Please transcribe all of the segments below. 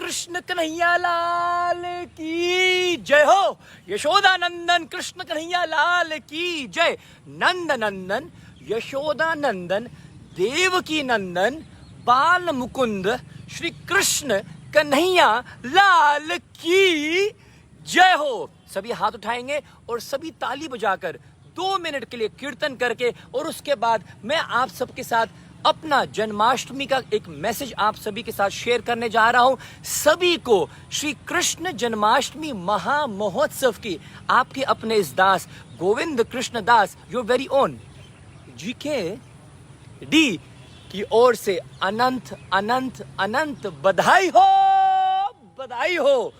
कृष्ण कन्हैया लाल की जय हो। यशोदा नंदन कृष्ण कन्हैया लाल की जय। नंद नंदन यशोदा नंदन देवकी नंदन बाल मुकुंद श्री कृष्ण कन्हैया लाल की जय हो। सभी हाथ उठाएंगे और सभी ताली बजाकर 2 मिनट के लिए कीर्तन करके, और उसके बाद मैं आप सबके साथ अपना जन्माष्टमी का एक मैसेज आप सभी के साथ शेयर करने जा रहा हूं। सभी को श्री कृष्ण जन्माष्टमी महा महोत्सव की आपके अपने इस Das Govind Krishna Das your very own GK D की ओर से अनंत अनंत अनंत बधाई हो, बधाई हो।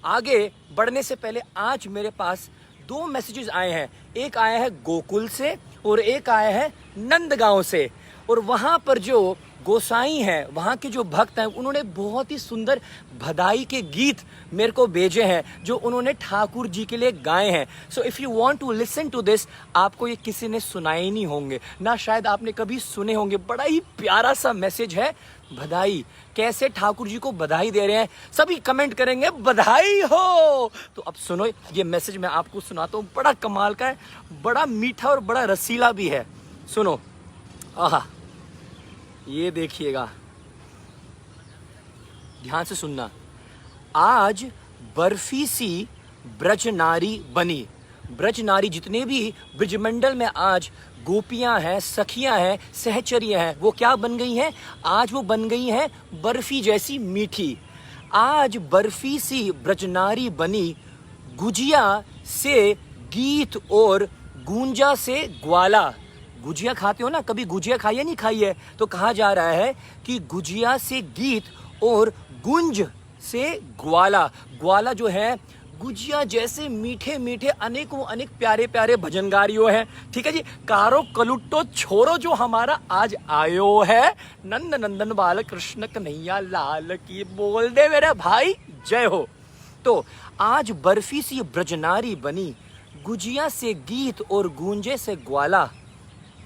आगे बढ़ने से पहले आज मेरे पास 2 मैसेजेस आए हैं। एक आया है गोकुल से और एक आया है नंदगांव से। और वहाँ पर जो गोसाई हैं, वहाँ के जो भक्त हैं, उन्होंने बहुत ही सुंदर बधाई के गीत मेरे को भेजे हैं जो उन्होंने ठाकुर जी के लिए गाए हैं। So if you want to listen to this, आपको ये किसी ने सुनाए ही नहीं होंगे ना, शायद आपने कभी सुने होंगे। बड़ा ही प्यारा सा मैसेज है, बधाई। कैसे ठाकुर जी को बधाई दे रहे हैं, सभी कमेंट करेंगे बधाई हो। तो अब सुनो, ये मैसेज मैं आपको सुनाता हूँ, बड़ा कमाल का है, बड़ा मीठा और बड़ा रसीला भी है। सुनो। आहा, ये देखिएगा, ध्यान से सुनना। आज बर्फी सी ब्रजनारी बनी। ब्रजनारी जितने भी ब्रजमंडल में आज गोपियां हैं, सखियां हैं, सहचरियां हैं, वो क्या बन गई हैं? आज वो बन गई हैं बर्फी जैसी मीठी। आज बर्फी सी ब्रजनारी बनी, गुजिया से गीत और गूंजा से ग्वाला। गुजिया खाते हो ना, कभी गुजिया खाई है नहीं खाई है? तो कहा जा रहा है कि गुजिया से गीत और गुंज से ग्वाला। ग्वाला जो है गुजिया जैसे मीठे मीठे अनेकों अनेक प्यारे प्यारे भजनगारियों हैं। ठीक है जी। कारो कलुट्टो छोरो जो हमारा आज आयो है, नंद नंदन बाल कृष्ण कन्हैया लाल की बोल दे मेरे भाई जय हो। तो आज बर्फी सी ब्रजनारी बनी, गुजिया से गीत और गूंजे से ग्वाला।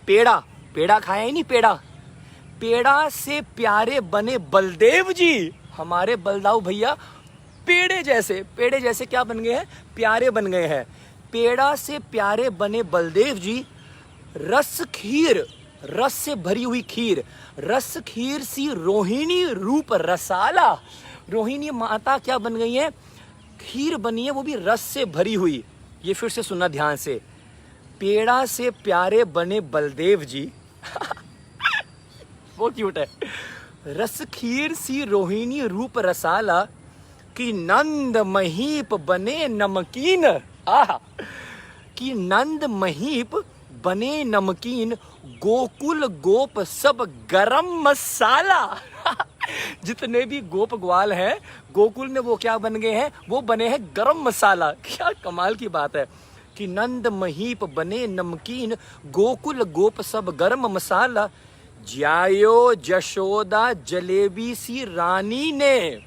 पेड़ा, पेड़ा खाया ही नहीं? पेड़ा, पेड़ा से प्यारे बने बलदेव जी। हमारे बलदाऊ भैया पेड़े जैसे, पेड़े जैसे क्या बन गए हैं? प्यारे बन गए हैं। पेड़ा से प्यारे बने बलदेव जी, रस खीर, रस से भरी हुई खीर, रस खीर सी रोहिणी रूप रसाला। रोहिणी माता क्या बन गई है? खीर बनी है, वो भी रस से भरी हुई। ये फिर से सुनना ध्यान से। पेड़ा से प्यारे बने बलदेव जी वो क्यूट है। रस खीर सी रोहिणी रूप रसाला, कि नंद महीप बने नमकीन। आह, कि नंद महीप बने नमकीन, गोकुल गोप सब गरम मसाला जितने भी गोप ग्वाल हैं गोकुल में, वो क्या बन गए हैं? वो बने हैं गरम मसाला। क्या कमाल की बात है कि नंद महीप बने नमकीन, गोकुल गोप सब गरम मसाला। जायो जशोदा जलेबी सी रानी ने,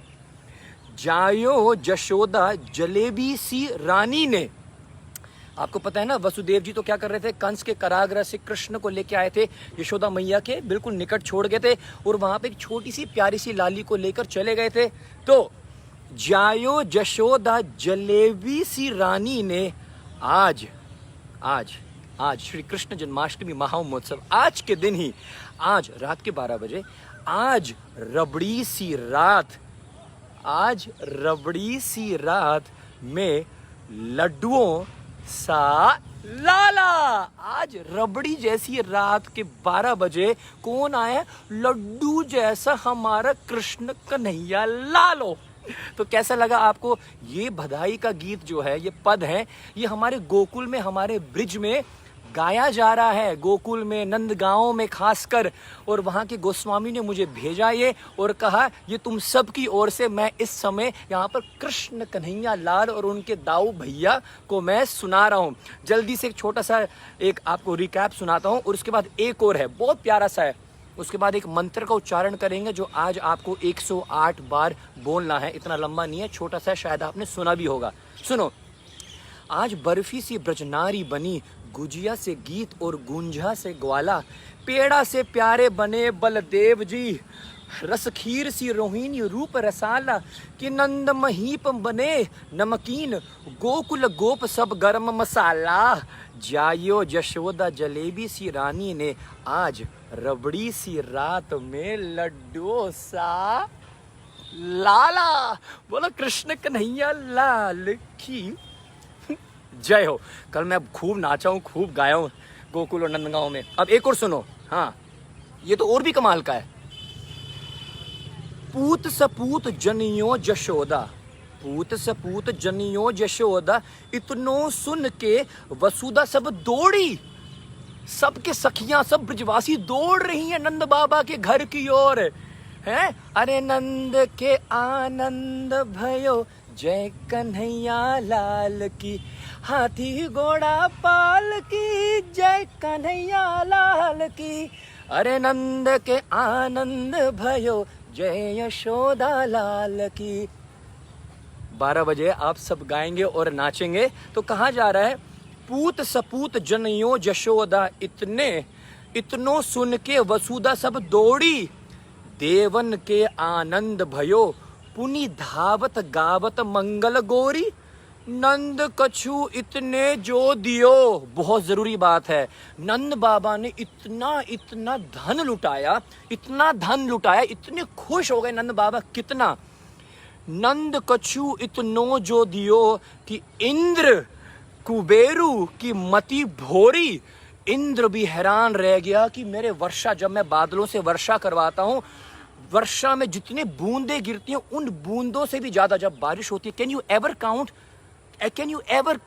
जायो जशोदा जलेबी सी रानी ने। आपको पता है ना, वसुदेव जी तो क्या कर रहे थे? कंस के कारागृह से कृष्ण को लेके आए थे, यशोदा मैया के बिल्कुल निकट छोड़ गए थे, और वहां पे एक छोटी सी प्यारी सी लाली को लेकर चले गए थे। तो जायो जशोदा जलेबी सी रानी ने, आज आज आज श्री कृष्ण जन्माष्टमी महोत्सव, आज के दिन ही, आज रात के 12 बजे, आज रबड़ी सी रात, आज रबड़ी सी रात में लड्डुओं सा लाला। आज रबड़ी जैसी रात के 12 बजे कौन आया? लड्डू जैसा हमारा कृष्ण कन्हैया लालो। तो कैसा लगा आपको? ये बधाई का गीत जो है, ये पद है, ये हमारे गोकुल में, हमारे ब्रिज में गाया जा रहा है, गोकुल में, नंदगांव में खासकर। और वहाँ के गोस्वामी ने मुझे भेजा ये और कहा ये तुम सब की ओर से मैं इस समय यहाँ पर कृष्ण कन्हैया लाल और उनके दाऊ भैया को मैं सुना रहा हूँ। जल्दी से एक छोटा सा एक आपको रिकैप सुनाता हूँ, और उसके बाद एक और है, बहुत प्यारा सा है। उसके बाद एक मंत्र का उच्चारण करेंगे जो आज आपको 108 बार बोलना है। इतना लंबा नहीं है, छोटा सा, शायद आपने सुना भी होगा। सुनो। आज बर्फी सी ब्रजनारी बनी, गुजिया से गीत और गुंजा से ग्वाला, पेड़ा से प्यारे बने बलदेव जी, रस खीर सी रोहिणी रूप रसाला कि नंद महीप बने नमकीन गोकुल गोप सब गरम मसाला जायो यशोदा जलेबी सी रानी ने आज रबड़ी सी रात में लड्डू सा लाला। बोलो कृष्ण कन्हैया लाल की जय हो। कल मैं खूब नाचा हूँ, खूब गाया हूँ गोकुल और नंदगांव में। अब एक और सुनो, हाँ ये तो और भी कमाल का है। पूत सपूत जनियो जशोदा, पूत सपूत जनियो जशोदा, इतनो सुन के वसुदा सब दौड़ी। सबके सखियां, सब ब्रजवासी दौड़ रही हैं नंद बाबा के घर की ओर। हैं अरे नंद के आनंद भयो जय कन्हैया लाल की, हाथी घोड़ा पाल की जय कन्हैया लाल की। अरे नंद के आनंद भयो जय यशोदा लाल की। 12 बजे आप सब गाएंगे और नाचेंगे। तो कहा जा रहा है, पूत सपूत जनियो जशोदा, इतनो सुन के वसुदा सब दौड़ी। देवन के आनंद भयो पुनि धावत गावत मंगल गोरी। नंद कछु इतने जो दियो, बहुत जरूरी बात है। नंद बाबा ने इतना धन लुटाया, इतना धन लुटाया, इतने खुश हो गए नंद बाबा। कितना? नंद कछु इतनो जो दियो कि इंद्र कुबेरू की मति भोरी। इंद्र भी हैरान रह गया कि मेरे वर्षा, जब मैं बादलों से वर्षा करवाता हूं, वर्षा में जितनी बूंदें गिरती हैं उन बूंदों से भी ज्यादा जब बारिश होती है। कैन यू एवर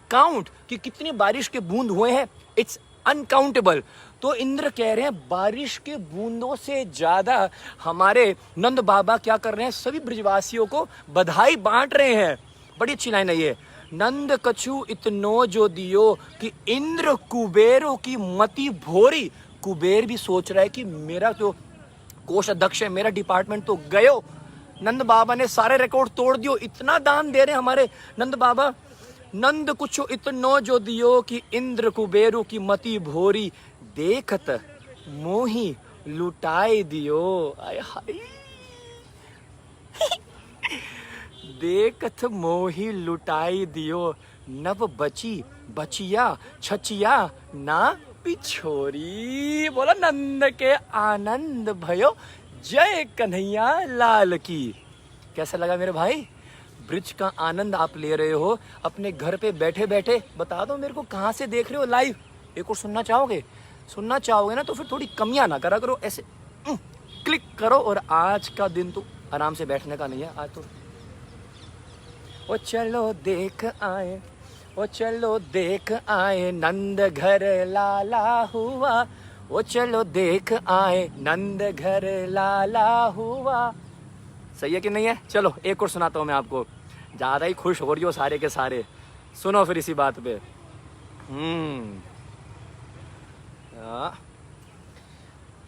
काउंट कि कितनी बारिश के बूंद हुए हैं? It's uncountable. तो इंद्र कह रहे हैं बारिश के बूंदों से ज्यादा हमारे नंद बाबा क्या कर रहे हैं, सभी ब्रजवासियों को बधाई बांट रहे हैं। बड़ी अच्छी लाइन है ये। नंद कछु इतनो जो दियो कि इंद्र कुबेरों की मति भोरी। कुबेर भी सोच रहा है कि मेरा जो कोष अध्यक्ष है, मेरा डिपार्टमेंट तो गयो। नंद बाबा ने सारे रिकॉर्ड तोड़ दियो, इतना दान दे रहे हमारे नंद बाबा। नंद कुछ इतनो जो दियो कि इंद्र कुबेरों की मति भोरी। देखत मोही लुटाए दियो। आय हाय देखत मोही लुटाई दियो। नव बची बचिया छचिया ना पिछोरी। बोला नंद के आनंद भयो जय कन्हैया लाल की। कैसा लगा मेरे भाई? ब्रिज का आनंद आप ले रहे हो अपने घर पे बैठे बैठे। बता दो मेरे को कहाँ से देख रहे हो लाइव। एक और सुनना चाहोगे ना तो फिर थोड़ी कमियां ना करा करो, ऐसे क्लिक करो। और आज का दिन तो आराम से बैठने का नहीं है आज तो। ओ चलो देख आए नंद घर लाला हुआ। ओ चलो देख आए नंद घर लाला हुआ। सही है कि नहीं है? चलो एक और सुनाता हूँ मैं आपको। ज्यादा ही खुश हो रही हो सारे के सारे, सुनो फिर इसी बात पे।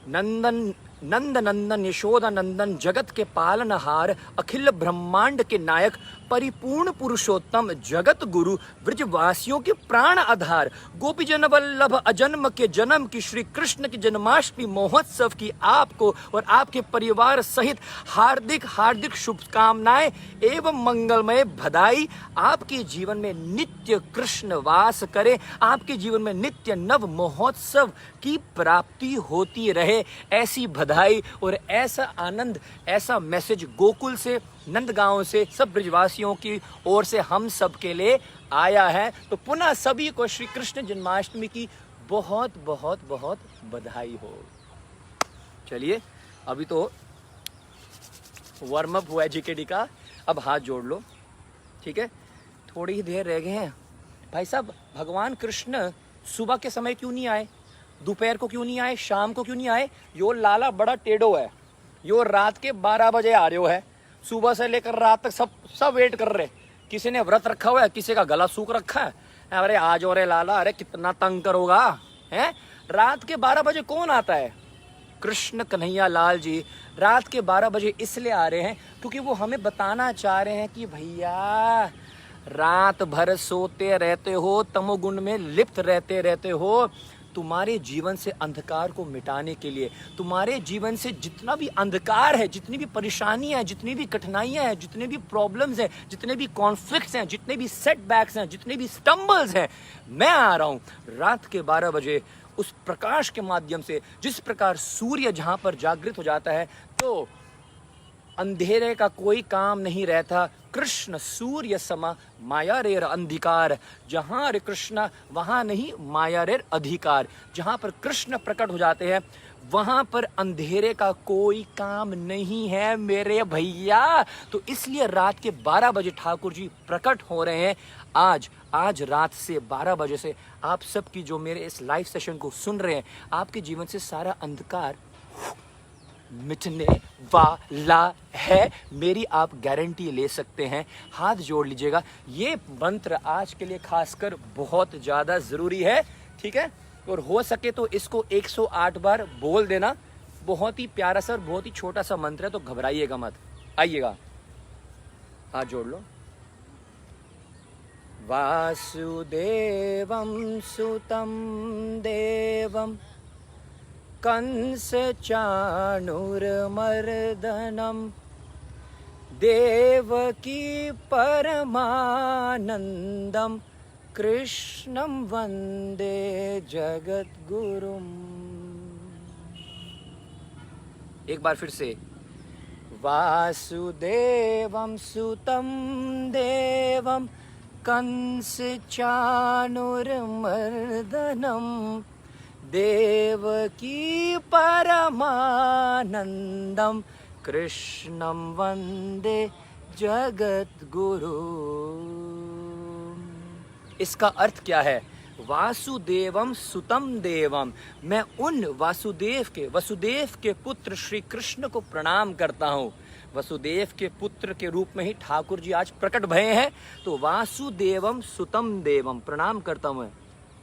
नंद नंदन यशोदा नंदन जगत के पालनहार, अखिल ब्रह्मांड के नायक, परिपूर्ण पुरुषोत्तम, जगत गुरु, ब्रजवासियों के प्राण आधार, गोपी जन वल्लभ अजन्म के जन्म की श्री कृष्ण की जन्माष्टमी महोत्सव की आपको और आपके परिवार सहित हार्दिक हार्दिक शुभकामनाएं एवं मंगलमय बधाई। आपके जीवन में नित्य कृष्ण वास करे, आपके जीवन में नित्य नव महोत्सव की प्राप्ति होती रहे। ऐसी बधाई और ऐसा आनंद, ऐसा मैसेज गोकुल से, नंदगांव से, सब ब्रजवासियों की ओर से हम सब के लिए आया है। तो पुनः सभी को श्री कृष्ण जन्माष्टमी की बहुत बहुत बहुत बधाई हो। चलिए अभी तो वार्म अप हुआ है जीकेडी का, अब हाथ जोड़ लो, ठीक है? थोड़ी ही देर रह गए हैं भाई साहब। भगवान कृष्ण सुबह के समय क्यों नहीं आए, दोपहर को क्यों नहीं आए, शाम को क्यों नहीं आए? यो लाला बड़ा टेढ़ो है, यो रात के 12 बजे आ रहे हो है। सुबह से लेकर रात तक सब वेट कर रहे। किसी ने व्रत रखा हुआ है, किसी का गला सूख रखा है। अरे आज और लाला, अरे कितना तंग करोगा है? रात के 12 बजे कौन आता है? कृष्ण कन्हैया लाल जी रात के 12 बजे इसलिए आ रहे हैं क्योंकि वो हमें बताना चाह रहे हैं कि भैया रात भर सोते रहते हो, तमोगुण में लिप्त रहते हो, तुम्हारे जीवन से अंधकार को मिटाने के लिए, तुम्हारे जीवन से जितना भी अंधकार है, जितनी भी परेशानियां हैं, जितनी भी कठिनाइयां हैं, जितने भी प्रॉब्लम्स हैं, जितने भी कॉन्फ्लिक्ट्स हैं, जितने भी सेटबैक्स हैं, जितने भी स्टम्बल्स हैं, मैं आ रहा हूं रात के 12 बजे उस प्रकाश के माध्यम से। जिस प्रकार सूर्य जहां पर जागृत हो जाता है तो अंधेरे का कोई काम नहीं रहता। कृष्ण सूर्य समा माया रेर अंधिकार, जहां रे कृष्ण वहां नहीं माया रेर अधिकार। जहां पर कृष्ण प्रकट हो जाते हैं वहां पर अंधेरे का कोई काम नहीं है मेरे भैया। तो इसलिए रात के 12 बजे ठाकुर जी प्रकट हो रहे हैं। आज रात से 12 बजे से आप सबकी जो मेरे इस लाइव सेशन को सुन रहे हैं, आपके जीवन से सारा अंधकार मिटने वाला है, मेरी आप गारंटी ले सकते हैं। हाथ जोड़ लीजिएगा, ये मंत्र आज के लिए खासकर बहुत ज्यादा जरूरी है, ठीक है। और हो सके तो इसको 108 बार बोल देना। बहुत ही प्यारा सा, बहुत ही छोटा सा मंत्र है, तो घबराइएगा मत। आइएगा, हाथ जोड़ लो। वासुदेवं सुतं देवं कंस चाणूरमर्दनं देवकी परमानंदम कृष्णं वंदे जगद्गुरुम्। एक बार फिर से, वासुदेवं सुतं देवं कंस चाणूरमर्दनं देवकी परमानंदम कृष्णं वंदे जगद्गुरु। इसका अर्थ क्या है? वासुदेवम सुतम देवम, मैं उन वसुदेव के पुत्र श्री कृष्ण को प्रणाम करता हूँ। वसुदेव के पुत्र के रूप में ही ठाकुर जी आज प्रकट भये हैं, तो वासुदेवम सुतम देवम प्रणाम करता हूँ।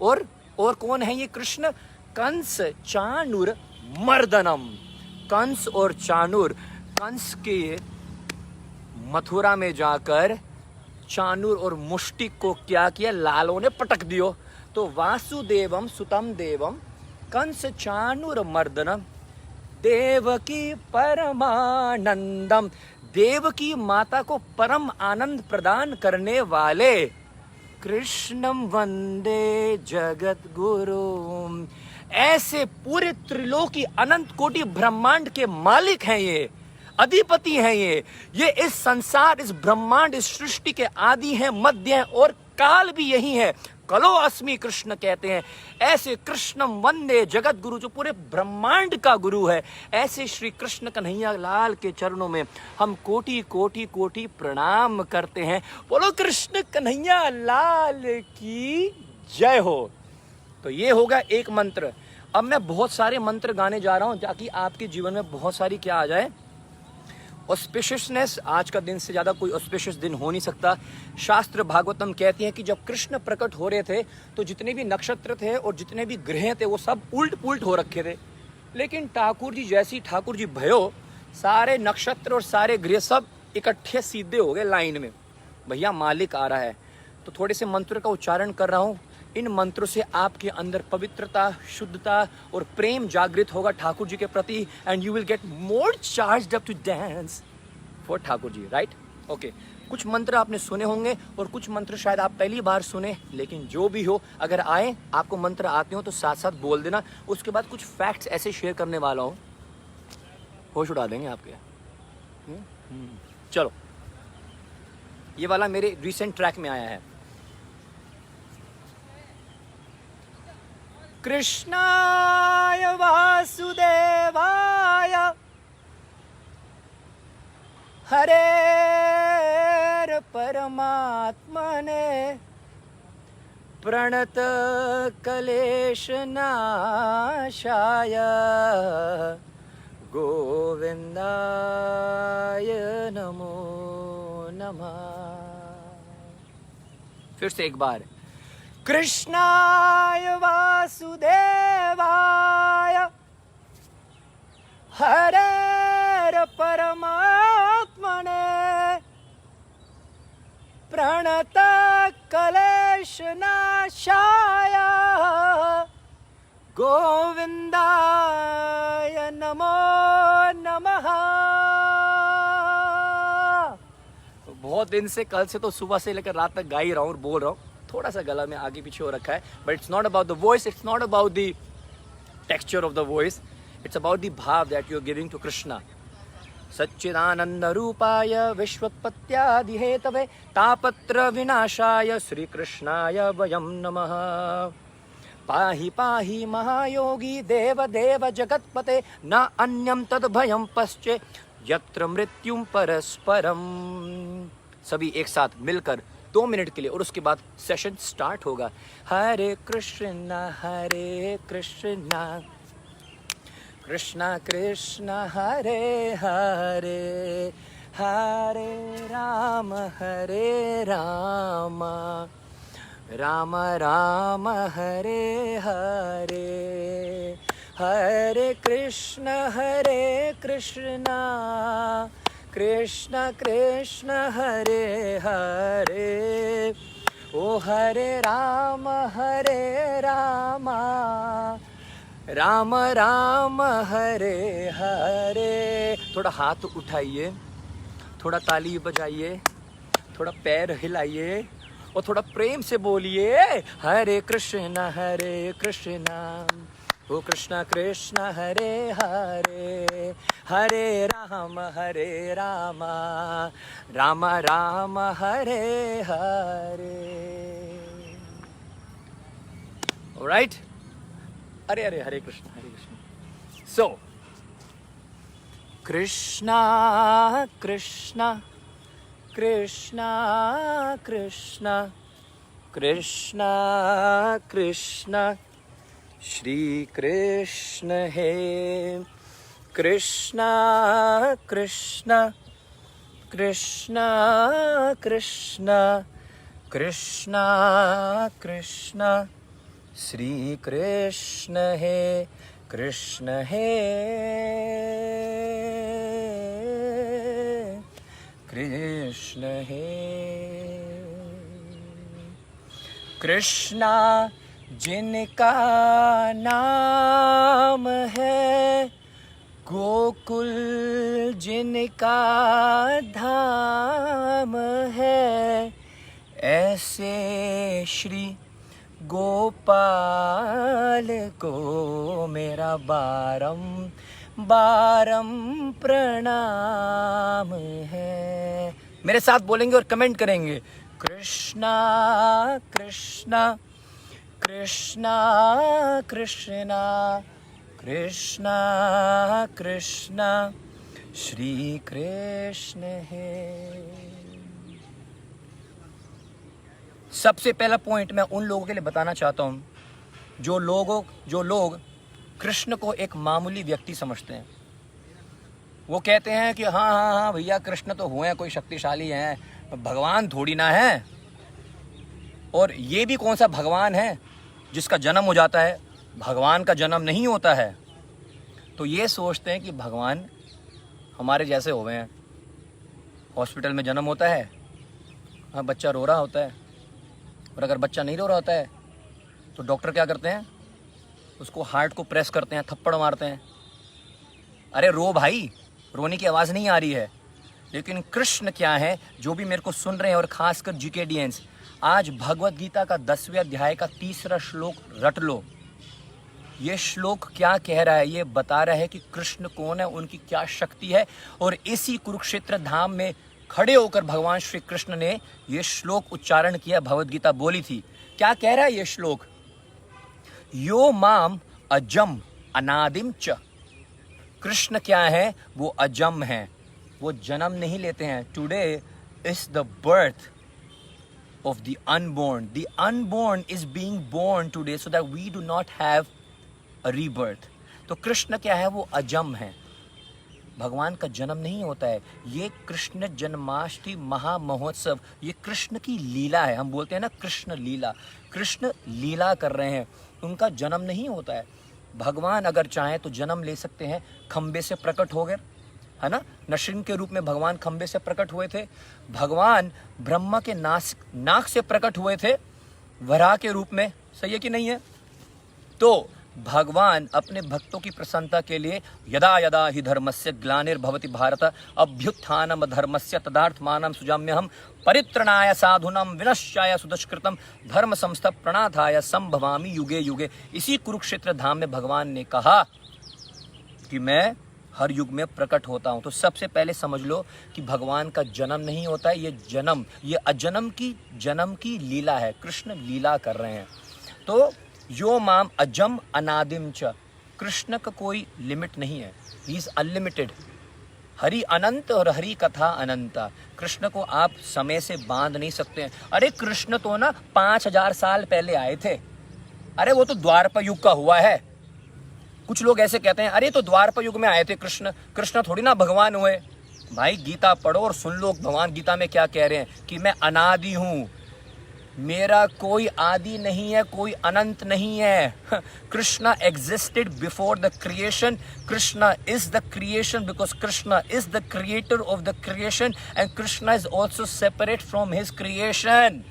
और कौन है ये कृष्ण? कंस चाणूर मर्दनम। कंस और चाणूर, कंस के मथुरा में जाकर चाणूर और मुष्टिक को क्या किया? लालों ने पटक दियो। तो वासुदेवम सुतम देवम कंस चाणूर मर्दनम देवकी परमानंदम, देवकी माता को परम आनंद प्रदान करने वाले कृष्णम वंदे जगत गुरु। ऐसे पूरे त्रिलोकी अनंत कोटि ब्रह्मांड के मालिक हैं, ये अधिपति हैं, ये इस संसार, इस ब्रह्मांड, इस सृष्टि के आदि हैं, मध्य हैं और काल भी यही है। कलो अस्मि कृष्ण कहते हैं। ऐसे कृष्णम वंदे जगत गुरु, जो पूरे ब्रह्मांड का गुरु है, ऐसे श्री कृष्ण कन्हैया लाल के चरणों में हम कोटि कोटि कोटि प्रणाम करते हैं। बोलो कृष्ण कन्हैया लाल की जय हो। तो ये होगा एक मंत्र। अब मैं बहुत सारे मंत्र गाने जा रहा हूं ताकि आपके जीवन में बहुत सारी क्या आ जाए? ऑस्पिशियसनेस। आज का दिन से ज्यादा कोई ऑस्पिशियस दिन हो नहीं सकता। शास्त्र भागवतम कहती है कि जब कृष्ण प्रकट हो रहे थे तो जितने भी नक्षत्र थे और जितने भी ग्रह थे वो सब उल्ट पुल्ट हो रखे थे। लेकिन ठाकुर जी जैसी ठाकुर जी भयो, सारे नक्षत्र और सारे ग्रह सब इकट्ठे सीधे हो गए लाइन में। भैया मालिक आ रहा है। तो थोड़े से मंत्र का उच्चारण कर रहा हूँ। इन मंत्रों से आपके अंदर पवित्रता, शुद्धता और प्रेम जागृत होगा ठाकुर जी के प्रति, and you will get more charged up to dance for Thakur ji, right? Okay. कुछ मंत्र आपने सुने होंगे और कुछ मंत्र शायद आप पहली बार सुने, लेकिन जो भी हो, अगर आए आपको मंत्र आते हो तो साथ साथ बोल देना। उसके बाद कुछ फैक्ट्स ऐसे शेयर करने वाला हूँ, होश उड़ा देंगे आपके। चलो, ये वाला मेरे रिसेंट ट्रैक में आया है। कृष्णाय वासुदेवाय हरेर परमात्मने प्रणत क्लेश नाशाय गोविंदाय नमो नमः। फिर से एक बार। कृष्णाय वासुदेवाय हरेर परमात्मने प्रणत क्लेश नाशाय गोविंदाय नमो नमः। बहुत दिन से, कल से तो सुबह से लेकर रात तक गा ही रहा हूँ और बोल रहा हूँ। थोड़ा सा गला में आगे पीछे हो रखा है, but it's not about the voice, it's not about the texture of the voice, it's about the भाव that you are giving to Krishna. सच्चिदानंद रूपाय विश्वोत्पत्त्यादि हेतवे तापत्र विनाशाय श्री कृष्णाय वयं नमः। पाहि पाहि महायोगी देव देव जगत्पते न अन्यं तद भयं पश्चे यत्र मृत्युं परस्परम। सभी एक साथ मिलकर 2 मिनट के लिए, और उसके बाद सेशन स्टार्ट होगा। हरे कृष्णा कृष्णा कृष्णा हरे हरे, हरे राम राम राम हरे हरे, हरे कृष्णा कृष्णा कृष्णा हरे हरे, ओ हरे राम राम राम हरे हरे। थोड़ा हाथ उठाइए, थोड़ा ताली बजाइए, थोड़ा पैर हिलाइए और थोड़ा प्रेम से बोलिए हरे कृष्णा ओ कृष्णा कृष्णा हरे हरे, हरे राम राम राम हरे हरे। ऑलराइट, अरे अरे हरे कृष्णा। सो कृष्णा कृष्णा कृष्णा कृष्णा कृष्णा कृष्णा श्री कृष्ण है कृष्णा कृष्णा कृष्णा कृष्णा कृष्णा कृष्णा श्री कृष्ण है कृष्ण है कृष्ण है। कृष्णा जिनका नाम है, गोकुल जिनका धाम है, ऐसे श्री गोपाल को मेरा बारम प्रणाम है। मेरे साथ बोलेंगे और कमेंट करेंगे कृष्णा कृष्णा कृष्णा कृष्णा कृष्णा कृष्णा श्री कृष्ण है। सबसे पहला पॉइंट मैं उन लोगों के लिए बताना चाहता हूं जो लोग कृष्ण को एक मामूली व्यक्ति समझते हैं। वो कहते हैं कि हाँ भैया, कृष्ण तो हुए हैं, कोई शक्तिशाली हैं, भगवान थोड़ी ना है। और ये भी कौन सा भगवान है जिसका जन्म हो जाता है, भगवान का जन्म नहीं होता है। तो ये सोचते हैं कि भगवान हमारे जैसे हुए हैं। हॉस्पिटल में जन्म होता है, हाँ बच्चा रो रहा होता है, और अगर बच्चा नहीं रो रहा होता है तो डॉक्टर क्या करते हैं, उसको हार्ट को प्रेस करते हैं, थप्पड़ मारते हैं, अरे रो भाई, रोने की आवाज़ नहीं आ रही है। लेकिन कृष्ण क्या है, जो भी मेरे को सुन रहे हैं और खासकर जीकेडीएंस, आज भगवत गीता का 10वें अध्याय का 3रा श्लोक रट लो। ये श्लोक क्या कह रहा है, ये बता रहा है कि कृष्ण कौन है, उनकी क्या शक्ति है। और इसी कुरुक्षेत्र धाम में खड़े होकर भगवान श्री कृष्ण ने ये श्लोक उच्चारण किया, भगवत गीता बोली थी। क्या कह रहा है ये श्लोक, यो माम अजम अनादिम च। कृष्ण क्या है, वो अजम है, वो जन्म नहीं लेते हैं। Today is the birth of the unborn. The unborn is being born today so that we do not have a rebirth. तो कृष्ण क्या है, वो अजम है, भगवान का जन्म नहीं होता है। ये कृष्ण जन्माष्टमी महामहोत्सव, ये कृष्ण की लीला है। हम बोलते हैं ना कृष्ण लीला, कृष्ण लीला कर रहे हैं, उनका जन्म नहीं होता है। भगवान अगर चाहें तो जन्म ले सकते हैं, खंबे से प्रकट हो गए, है ना, नृसिंह के रूप में भगवान खंबे से प्रकट हुए थे। भगवान ब्रह्मा के नाक से प्रकट हुए थे वराह के रूप में, सही है कि नहीं है। तो भगवान अपने भक्तों की प्रसन्नता के लिए यदा यदा ही धर्मस्य ग्लानिर्भवति भारत अभ्युत्थानम धर्मस्य तदार्थमानं सुजाम्यहम परित्रणाय साधूनां विनश्याय सुदुष्कृतम धर्म संस्थापनार्थाय संभवामि युगे युगे। इसी कुरुक्षेत्र धाम में भगवान ने कहा कि मैं हर युग में प्रकट होता हूं। तो सबसे पहले समझ लो कि भगवान का जन्म नहीं होता है, ये जन्म की लीला है। कृष्ण लीला कर रहे हैं। तो यो माम अजम अनादिम च, कृष्ण का कोई लिमिट नहीं है, ही इज अनलिमिटेड। हरि अनंत और हरि कथा अनंता। कृष्ण को आप समय से बांध नहीं सकते हैं। अरे कृष्ण तो ना 5000 साल पहले आए थे। अरे वो तो द्वापर युग का हुआ है। कुछ लोग ऐसे कहते हैं अरे तो द्वापर युग में आए थे कृष्ण थोड़ी ना भगवान हुए। भाई गीता पढ़ो और सुन लो भगवान गीता में क्या कह रहे हैं कि मैं अनादि हूं, मेरा कोई आदि नहीं है, कोई अनंत नहीं है। Krishna existed before the creation, Krishna is the creation because Krishna is the creator of the creation and Krishna is also separate from his creation.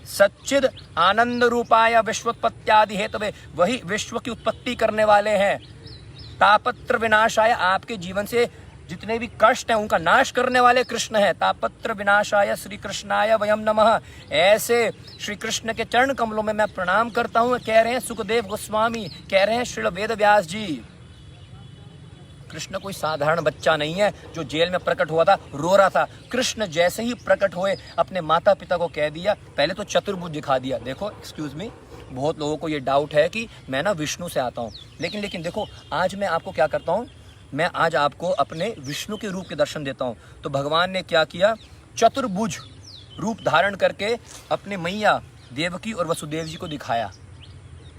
सच्चिद आनंद रूपाय विश्वोत्पत्त्यादि हेतवे, वही विश्व की उत्पत्ति करने वाले हैं। तापत्र विनाशाय, आपके जीवन से जितने भी कष्ट हैं उनका नाश करने वाले कृष्ण है। तापत्र विनाशाय श्री कृष्णाय वयम नमः। ऐसे श्री कृष्ण के चरण कमलों में मैं प्रणाम करता हूं, कह रहे हैं सुखदेव गोस्वामी, कह रहे हैं श्री वेद व्यास जी। कृष्ण कोई साधारण बच्चा नहीं है जो जेल में प्रकट हुआ था, रो रहा था। कृष्ण जैसे ही प्रकट हुए अपने माता पिता को कह दिया, पहले तो चतुर्भुज दिखा दिया। देखो एक्सक्यूज मी, बहुत लोगों को ये डाउट है कि मैं ना विष्णु से आता हूँ, लेकिन देखो आज मैं आपको क्या करता हूँ, मैं आज आपको अपने विष्णु के रूप के दर्शन देता हूँ। तो भगवान ने क्या किया, चतुर्भुज रूप धारण करके अपने मैया देवकी और वसुदेव जी को दिखाया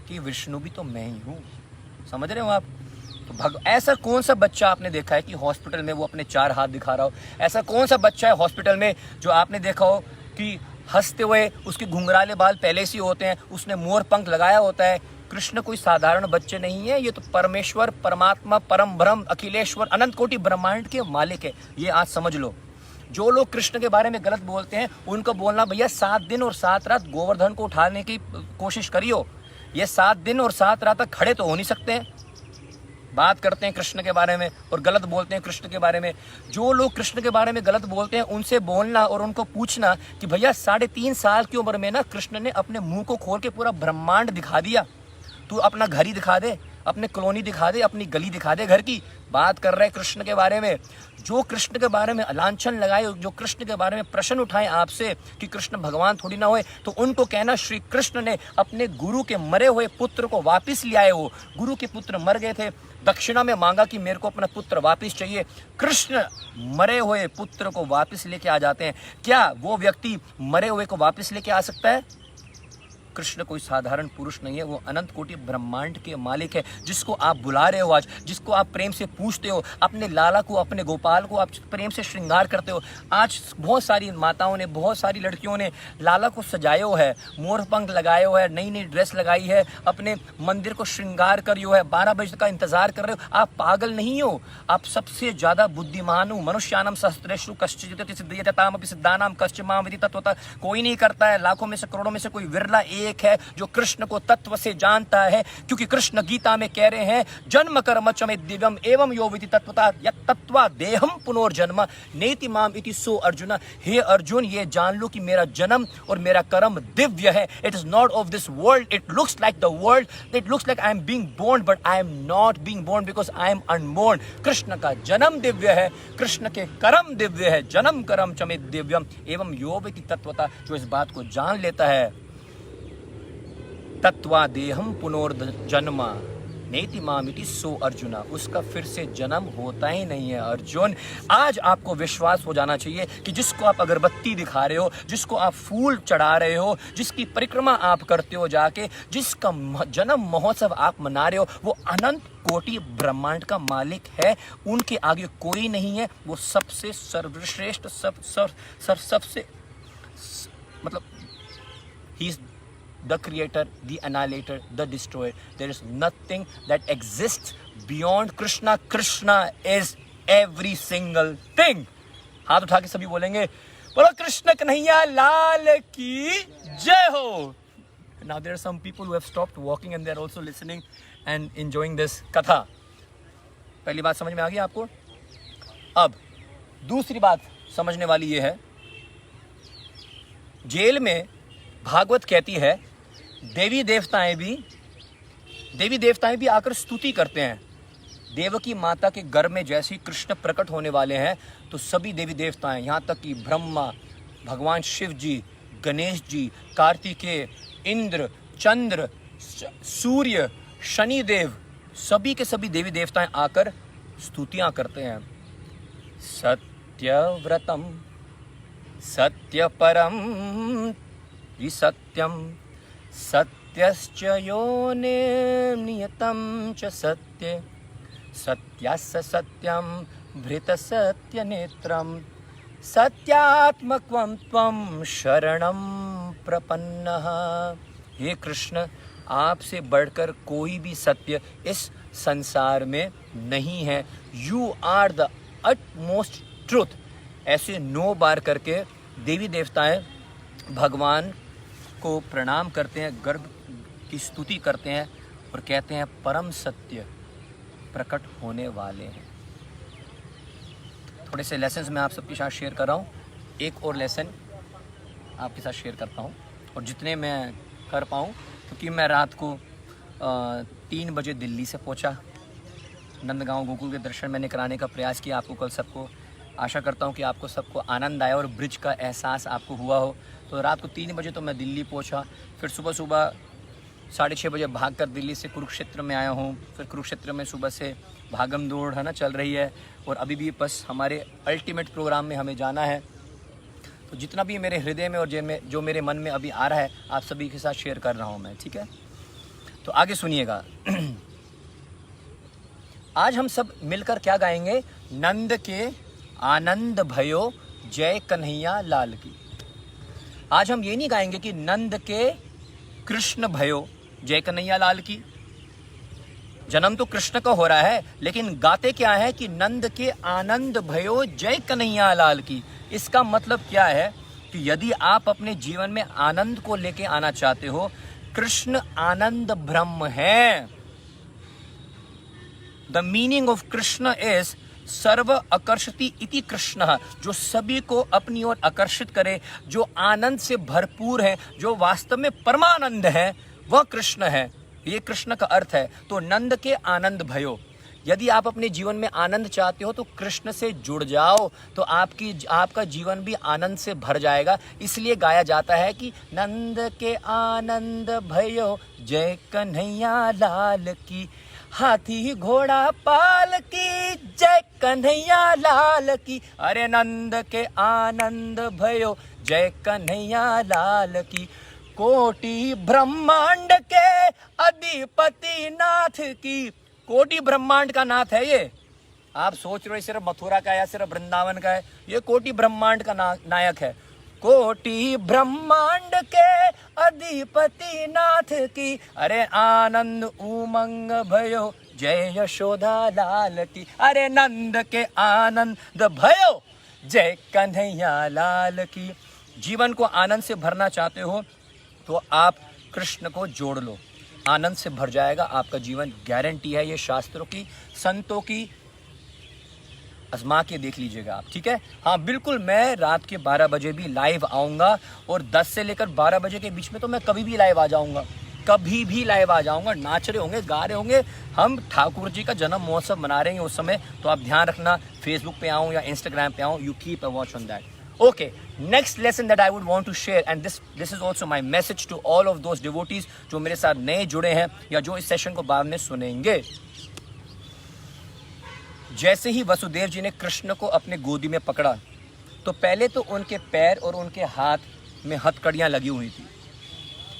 कि विष्णु भी तो मैं ही हूँ। समझ रहे हो आप? तो ऐसा कौन सा बच्चा आपने देखा है कि हॉस्पिटल में वो अपने 4 हाथ दिखा रहा हो? ऐसा कौन सा बच्चा है हॉस्पिटल में जो आपने देखा हो कि हंसते हुए उसके घुंघराले बाल पहले से होते हैं, उसने मोर पंख लगाया होता है? कृष्ण कोई साधारण बच्चे नहीं है, ये तो परमेश्वर, परमात्मा, परम ब्रह्म, अखिलेश्वर, अनंत कोटि ब्रह्मांड के मालिक है। ये आज समझ लो। जो लोग कृष्ण के बारे में गलत बोलते हैं उनको बोलना, भैया 7 दिन और 7 रात गोवर्धन को उठाने की कोशिश करियो। ये 7 दिन और 7 रात तक खड़े तो हो नहीं सकते हैं। बात करते हैं कृष्ण के बारे में और गलत बोलते हैं कृष्ण के बारे में। जो लोग कृष्ण के बारे में गलत बोलते हैं उनसे बोलना और उनको पूछना कि भैया 3.5 साल की उम्र में ना कृष्ण ने अपने मुंह को खोल के पूरा ब्रह्मांड दिखा दिया। तू अपना घर ही दिखा दे, अपने कॉलोनी दिखा दे, अपनी गली दिखा दे घर की। बात कर रहे हैं कृष्ण के बारे में। जो कृष्ण के बारे में लांछन लगाए, जो कृष्ण के बारे में प्रश्न उठाए आपसे कि कृष्ण भगवान थोड़ी ना हुए, तो उनको कहना श्री कृष्ण ने अपने गुरु के मरे हुए पुत्र को वापस ले आए। हो गुरु के पुत्र मर गए थे, दक्षिणा में मांगा कि मेरे को अपना पुत्र वापस चाहिए। कृष्ण मरे हुए पुत्र को वापस लेके आ जाते हैं। क्या वो व्यक्ति मरे हुए को वापस लेके आ सकता है? कृष्ण कोई साधारण पुरुष नहीं है, वो अनंत कोटि ब्रह्मांड के मालिक है। जिसको आप बुला रहे हो आज, जिसको आप प्रेम से पूछते हो, अपने लाला को, अपने गोपाल को आप प्रेम से श्रृंगार करते हो। आज बहुत सारी माताओं ने, बहुत सारी लड़कियों ने लाला को सजायो है, मोर पंख लगायो है, नई नई ड्रेस लगाई है, अपने मंदिर को श्रृंगार करियो है, 12 बजे का इंतजार कर रहे हो। आप पागल नहीं हो, आप सबसे ज्यादा बुद्धिमान हो। मनुष्यानाम सहस्रेषु कश्चित् सिद्धयतामपि सिद्धानाम कश्चित् मां विद्धि तत्वतः। कोई नहीं करता है, लाखों में से करोड़ों में से कोई विरला एक है जो कृष्ण को तत्व से जानता है। क्योंकि कृष्ण गीता में कह रहे हैं, जन्म कर्म च मे दिव्यम एवं यो विद्धि तत्वतः यत्तत्वा देहम पुनर्जन्म नेति माम इति सो अर्जुन। हे अर्जुन, ये जान लो कि मेरा जन्म और मेरा कर्म दिव्य है। It is not of this world. It looks like the world, it looks like I am being born, but I am not being born because I am unborn. Krishna का जन्म दिव्य है, कृष्ण के कर्म दिव्य है। जन्म कर्म च मे दिव्यम एवं यो विद्धि तत्वतः। जो इस बात को जान लेता है, तत्वा देहम पुनर्जन्म नेति मामिति सो अर्जुना, उसका फिर से जन्म होता ही नहीं है। अर्जुन, आज आपको विश्वास हो जाना चाहिए कि जिसको आप अगरबत्ती दिखा रहे हो, जिसको आप फूल चढ़ा रहे हो, जिसकी परिक्रमा आप करते हो जाके, जिसका जन्म महोत्सव आप मना रहे हो, वो अनंत कोटि ब्रह्मांड का मालिक है। उनके आगे कोई नहीं है। वो सबसे सर्वश्रेष्ठ, सबसे मतलब he is the creator, the annihilator, the destroyer. There is nothing that exists beyond Krishna. Krishna is every single thing. हाथ उठा के सभी बोलेंगे, बोलो कृष्ण कन्हैया लाल की जय हो। Now there are some people who have stopped walking and they are also listening and enjoying this कथा। पहली बात समझ में आ गई आपको। अब दूसरी बात समझने वाली ये है, जेल में भागवत कहती है देवी देवताएं भी आकर स्तुति करते हैं। देवकी माता के गर्भ में जैसे ही कृष्ण प्रकट होने वाले हैं तो सभी देवी देवताएं, यहाँ तक कि ब्रह्मा, भगवान शिव जी, गणेश जी, कार्तिकेय, इंद्र, चंद्र, सूर्य, शनिदेव, सभी के सभी देवी देवताएं आकर स्तुतियां करते हैं। सत्यव्रतम सत्यपरम सत्यम सत्यश्च योनियतं च सत्ये सत्यस्य सत्यम भृत सत्य नेत्रम सत्यात्मकं त्वं शरणं प्रपन्नः। हे कृष्ण, आपसे बढ़कर कोई भी सत्य इस संसार में नहीं है। You are the utmost truth. ऐसे 9 बार करके देवी देवताएं भगवान को प्रणाम करते हैं, गर्भ की स्तुति करते हैं और कहते हैं परम सत्य प्रकट होने वाले हैं। थोड़े से लेसन्स मैं आप सबके साथ शेयर कर रहा हूँ। एक और लेसन आपके साथ शेयर करता हूँ और जितने मैं कर पाऊँ, क्योंकि मैं रात को 3 बजे दिल्ली से पहुँचा। नंदगांव गोकुल के दर्शन मैंने कराने का प्रयास किया आपको कल सबको। आशा करता हूँ कि आपको सबको आनंद आया और ब्रिज का एहसास आपको हुआ हो। तो रात को 3 बजे तो मैं दिल्ली पहुँचा, फिर सुबह 6:30 बजे भागकर दिल्ली से कुरुक्षेत्र में आया हूँ। फिर कुरुक्षेत्र में सुबह से भागम दौड़ है ना चल रही है और अभी भी बस हमारे अल्टीमेट प्रोग्राम में हमें जाना है। तो जितना भी मेरे हृदय में और जो मेरे मन में अभी आ रहा है आप सभी के साथ शेयर कर रहा हूँ मैं, ठीक है। तो आगे सुनिएगा। आज हम सब मिलकर क्या गाएंगे? नंद के आनंद भयो जय कन्हैया लाल की। आज हम ये नहीं गाएंगे कि नंद के कृष्ण भयो जय कन्हैया लाल की। जन्म तो कृष्ण का हो रहा है, लेकिन गाते क्या है कि नंद के आनंद भयो जय कन्हैया लाल की। इसका मतलब क्या है कि यदि आप अपने जीवन में आनंद को लेके आना चाहते हो, कृष्ण आनंद ब्रह्म है। The meaning of Krishna is सर्व आकर्षति इति कृष्ण, जो सभी को अपनी ओर आकर्षित करे, जो आनंद से भरपूर है, जो वास्तव में परमानंद है, वह कृष्ण है। ये कृष्ण का अर्थ है। तो नंद के आनंद भयो, यदि आप अपने जीवन में आनंद चाहते हो तो कृष्ण से जुड़ जाओ, तो आपका जीवन भी आनंद से भर जाएगा। इसलिए गाया जाता है कि नंद के आनंद भयो जय कन्हैया लाल की, हाथी घोड़ा पाल की जय कन्हैया लाल की। अरे नंद के आनंद भयो जय कन्हैया लाल की, कोटि ब्रह्मांड के अधिपति नाथ की। कोटि ब्रह्मांड का नाथ है ये। आप सोच रहे हो सिर्फ मथुरा का या सिर्फ वृंदावन का है, ये कोटि ब्रह्मांड का नायक है। कोटि ब्रह्मांड के अधिपति नाथ की, अरे आनंद उमंग भयो जय यशोदा लाल की। अरे नंद के आनंद भयो जय कन्हैया लाल की। जीवन को आनंद से भरना चाहते हो तो आप कृष्ण को जोड़ लो, आनंद से भर जाएगा आपका जीवन, गारंटी है। ये शास्त्रों की, संतों की, आजमा के देख लीजिएगा आप, ठीक है। हाँ बिल्कुल, मैं रात के 12 बजे भी लाइव आऊँगा और 10 से लेकर 12 बजे के बीच में तो मैं कभी भी लाइव आ जाऊँगा, कभी भी लाइव आ जाऊँगा। नाच रहे होंगे, गा रहे होंगे, हम ठाकुर जी का जन्म महोत्सव मना रहे हैं उस समय। तो आप ध्यान रखना, फेसबुक पे आऊँ या इंस्टाग्राम पे आऊँ, you keep a watch on that. Okay, next lesson that I would want to share, and this is also my message to all of those devotees जो मेरे साथ नए जुड़े हैं या जो इस सेशन को बाद में सुनेंगे। जैसे ही वसुदेव जी ने कृष्ण को अपने गोदी में पकड़ा तो पहले तो उनके पैर और उनके हाथ में हथकड़ियाँ लगी हुई थी।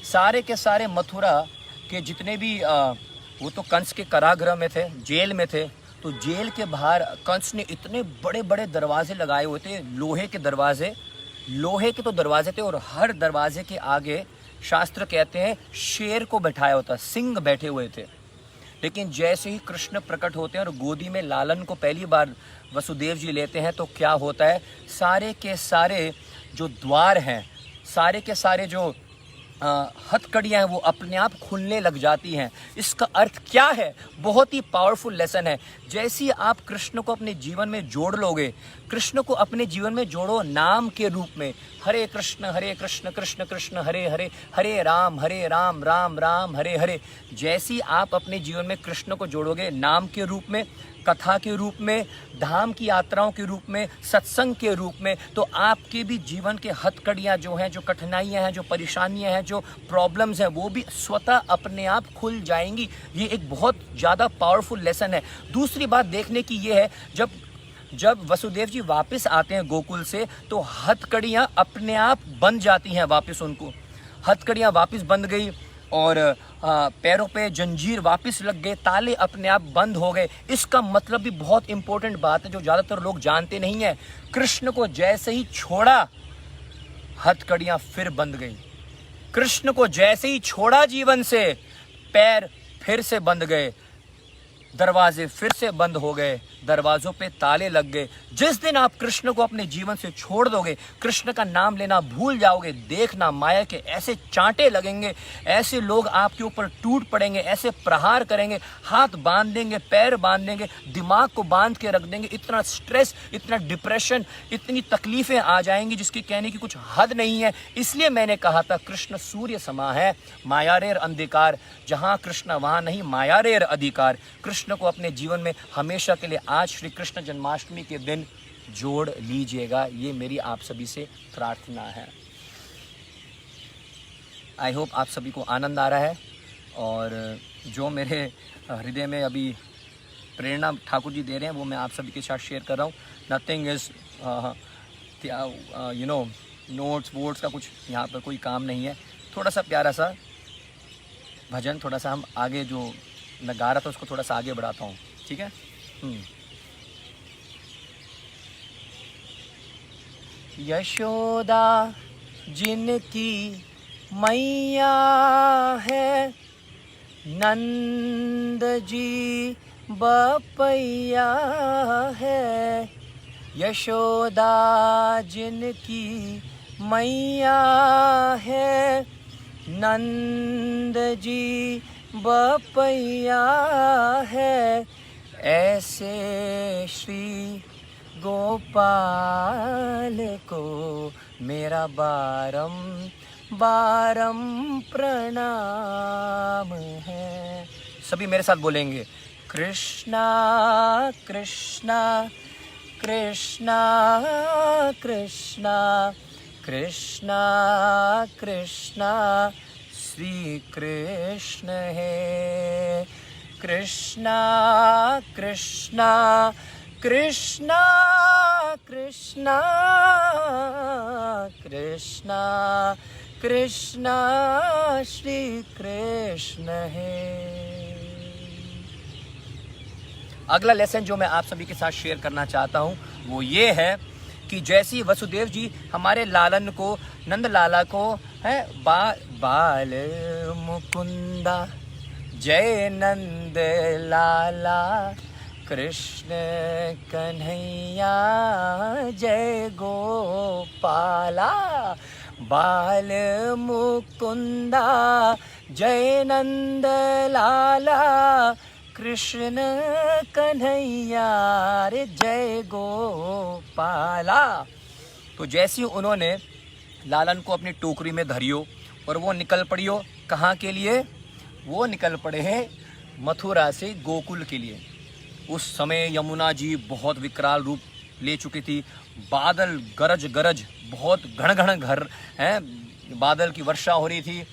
सारे के सारे मथुरा के जितने भी वो तो कंस के कारागृह में थे, जेल में थे। तो जेल के बाहर कंस ने इतने बड़े बड़े दरवाजे लगाए हुए थे, लोहे के दरवाजे, लोहे के तो दरवाजे थे, और हर दरवाजे के आगे शास्त्र कहते हैं शेर को बैठाया होता, सिंह बैठे हुए थे। लेकिन जैसे ही कृष्ण प्रकट होते हैं और गोदी में लालन को पहली बार वसुदेव जी लेते हैं तो क्या होता है, सारे के सारे जो द्वार हैं, सारे के सारे जो हथकड़ियाँ हैं वो अपने आप खुलने लग जाती हैं। इसका अर्थ क्या है? बहुत ही पावरफुल लेसन है। जैसे ही आप कृष्ण को अपने जीवन में जोड़ लोगे, कृष्ण को अपने जीवन में जोड़ो नाम के रूप में, हरे कृष्ण कृष्ण कृष्ण हरे हरे, हरे राम राम राम हरे हरे। जैसे ही आप अपने जीवन में कृष्ण को जोड़ोगे नाम के रूप में, कथा के रूप में, धाम की यात्राओं के रूप में, सत्संग के रूप में, तो आपके भी जीवन के हथकड़ियाँ जो हैं, जो कठिनाइयाँ हैं, जो परेशानियाँ हैं, जो प्रॉब्लम्स हैं, वो भी स्वतः अपने आप खुल जाएंगी। ये एक बहुत ज़्यादा पावरफुल लेसन है। दूसरी बात देखने की ये है, जब वसुदेव जी वापस आते हैं गोकुल से, तो हथकड़ियाँ अपने आप बन जाती हैं वापस। उनको हथकड़ियाँ वापस बंद गई और पैरों पे जंजीर वापस लग गए, ताले अपने आप बंद हो गए। इसका मतलब भी बहुत इंपॉर्टेंट बात है जो ज़्यादातर लोग जानते नहीं है। कृष्ण को जैसे ही छोड़ा, हथकड़ियाँ फिर बंद गई। कृष्ण को जैसे ही छोड़ा जीवन से, पैर फिर से बंद गए, दरवाजे फिर से बंद हो गए, दरवाजों पे ताले लग गए। जिस दिन आप कृष्ण को अपने जीवन से छोड़ दोगे, कृष्ण का नाम लेना भूल जाओगे, देखना माया के ऐसे चांटे लगेंगे, ऐसे लोग आपके ऊपर टूट पड़ेंगे, ऐसे प्रहार करेंगे, हाथ बांध देंगे, पैर बांध देंगे, दिमाग को बांध के रख देंगे। इतना स्ट्रेस, इतना डिप्रेशन, इतनी तकलीफें आ जाएंगी जिसकी कहने की कुछ हद नहीं है। इसलिए मैंने कहा था कृष्ण सूर्य समा है, मायारेर अंधकार, जहां कृष्ण वहां नहीं मायारेर अधिकार। कृष्ण को अपने जीवन में हमेशा के लिए आज श्री कृष्ण जन्माष्टमी के दिन जोड़ लीजिएगा। ये मेरी आप सभी से प्रार्थना है। आई होप आप सभी को आनंद आ रहा है, और जो मेरे हृदय में अभी प्रेरणा ठाकुर जी दे रहे हैं वो मैं आप सभी के साथ शेयर कर रहा हूँ। नथिंग इज़ नोट्स वोट्स का कुछ यहाँ पर कोई काम नहीं है। थोड़ा सा प्यारा सा भजन, थोड़ा सा हम आगे जो मैं गा रहा था उसको थोड़ा सा आगे बढ़ाता हूँ, ठीक है। यशोदा जिनकी मैया है, नंद जी बपैया है। यशोदा जिनकी मैया है, नंद जी बपैया है। ऐसे श्री गोपाल को मेरा बारम प्रणाम है। सभी मेरे साथ बोलेंगे, कृष्णा कृष्णा कृष्णा कृष्णा कृष्णा कृष्णा श्री कृष्ण है। कृष्णा कृष्णा कृष्णा कृष्णा कृष्णा कृष्णा श्री कृष्ण है। अगला लेसन जो मैं आप सभी के साथ शेयर करना चाहता हूँ वो ये है कि जैसे वसुदेव जी हमारे लालन को, नंद लाला को है, बाल मुकुंदा जय नंद लाला, कृष्ण कन्हैया जय गोपाला। बाल मुकुंदा जय नंद लाला, कृष्ण कन्हैया रे जय गोपाला। तो जैसे उन्होंने लालन को अपनी टोकरी में धरियो और वो निकल पड़ियो, कहाँ के लिए? वो निकल पड़े हैं मथुरा से गोकुल के लिए। उस समय यमुना जी बहुत विकराल रूप ले चुकी थी। बादल गरज बहुत घण घर हैं, बादल की वर्षा हो रही थी,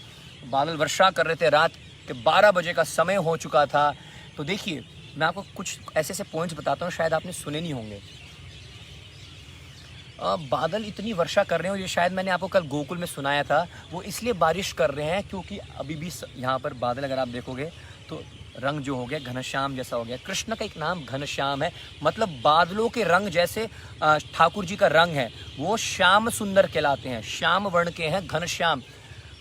बादल वर्षा कर रहे थे। रात के 12 बजे का समय हो चुका था। तो देखिए, मैं आपको कुछ ऐसे पॉइंट्स बताता हूँ, शायद आपने सुने नहीं होंगे। बादल इतनी वर्षा कर रहे हो, ये शायद मैंने आपको कल गोकुल में सुनाया था। वो इसलिए बारिश कर रहे हैं क्योंकि अभी भी यहाँ पर बादल अगर आप देखोगे तो रंग जो हो गया घनश्याम जैसा हो गया। कृष्ण का एक नाम घनश्याम है, मतलब बादलों के रंग जैसे ठाकुर जी का रंग है, वो श्याम सुंदर कहलाते हैं, श्याम वर्ण के हैं, Ghanshyam.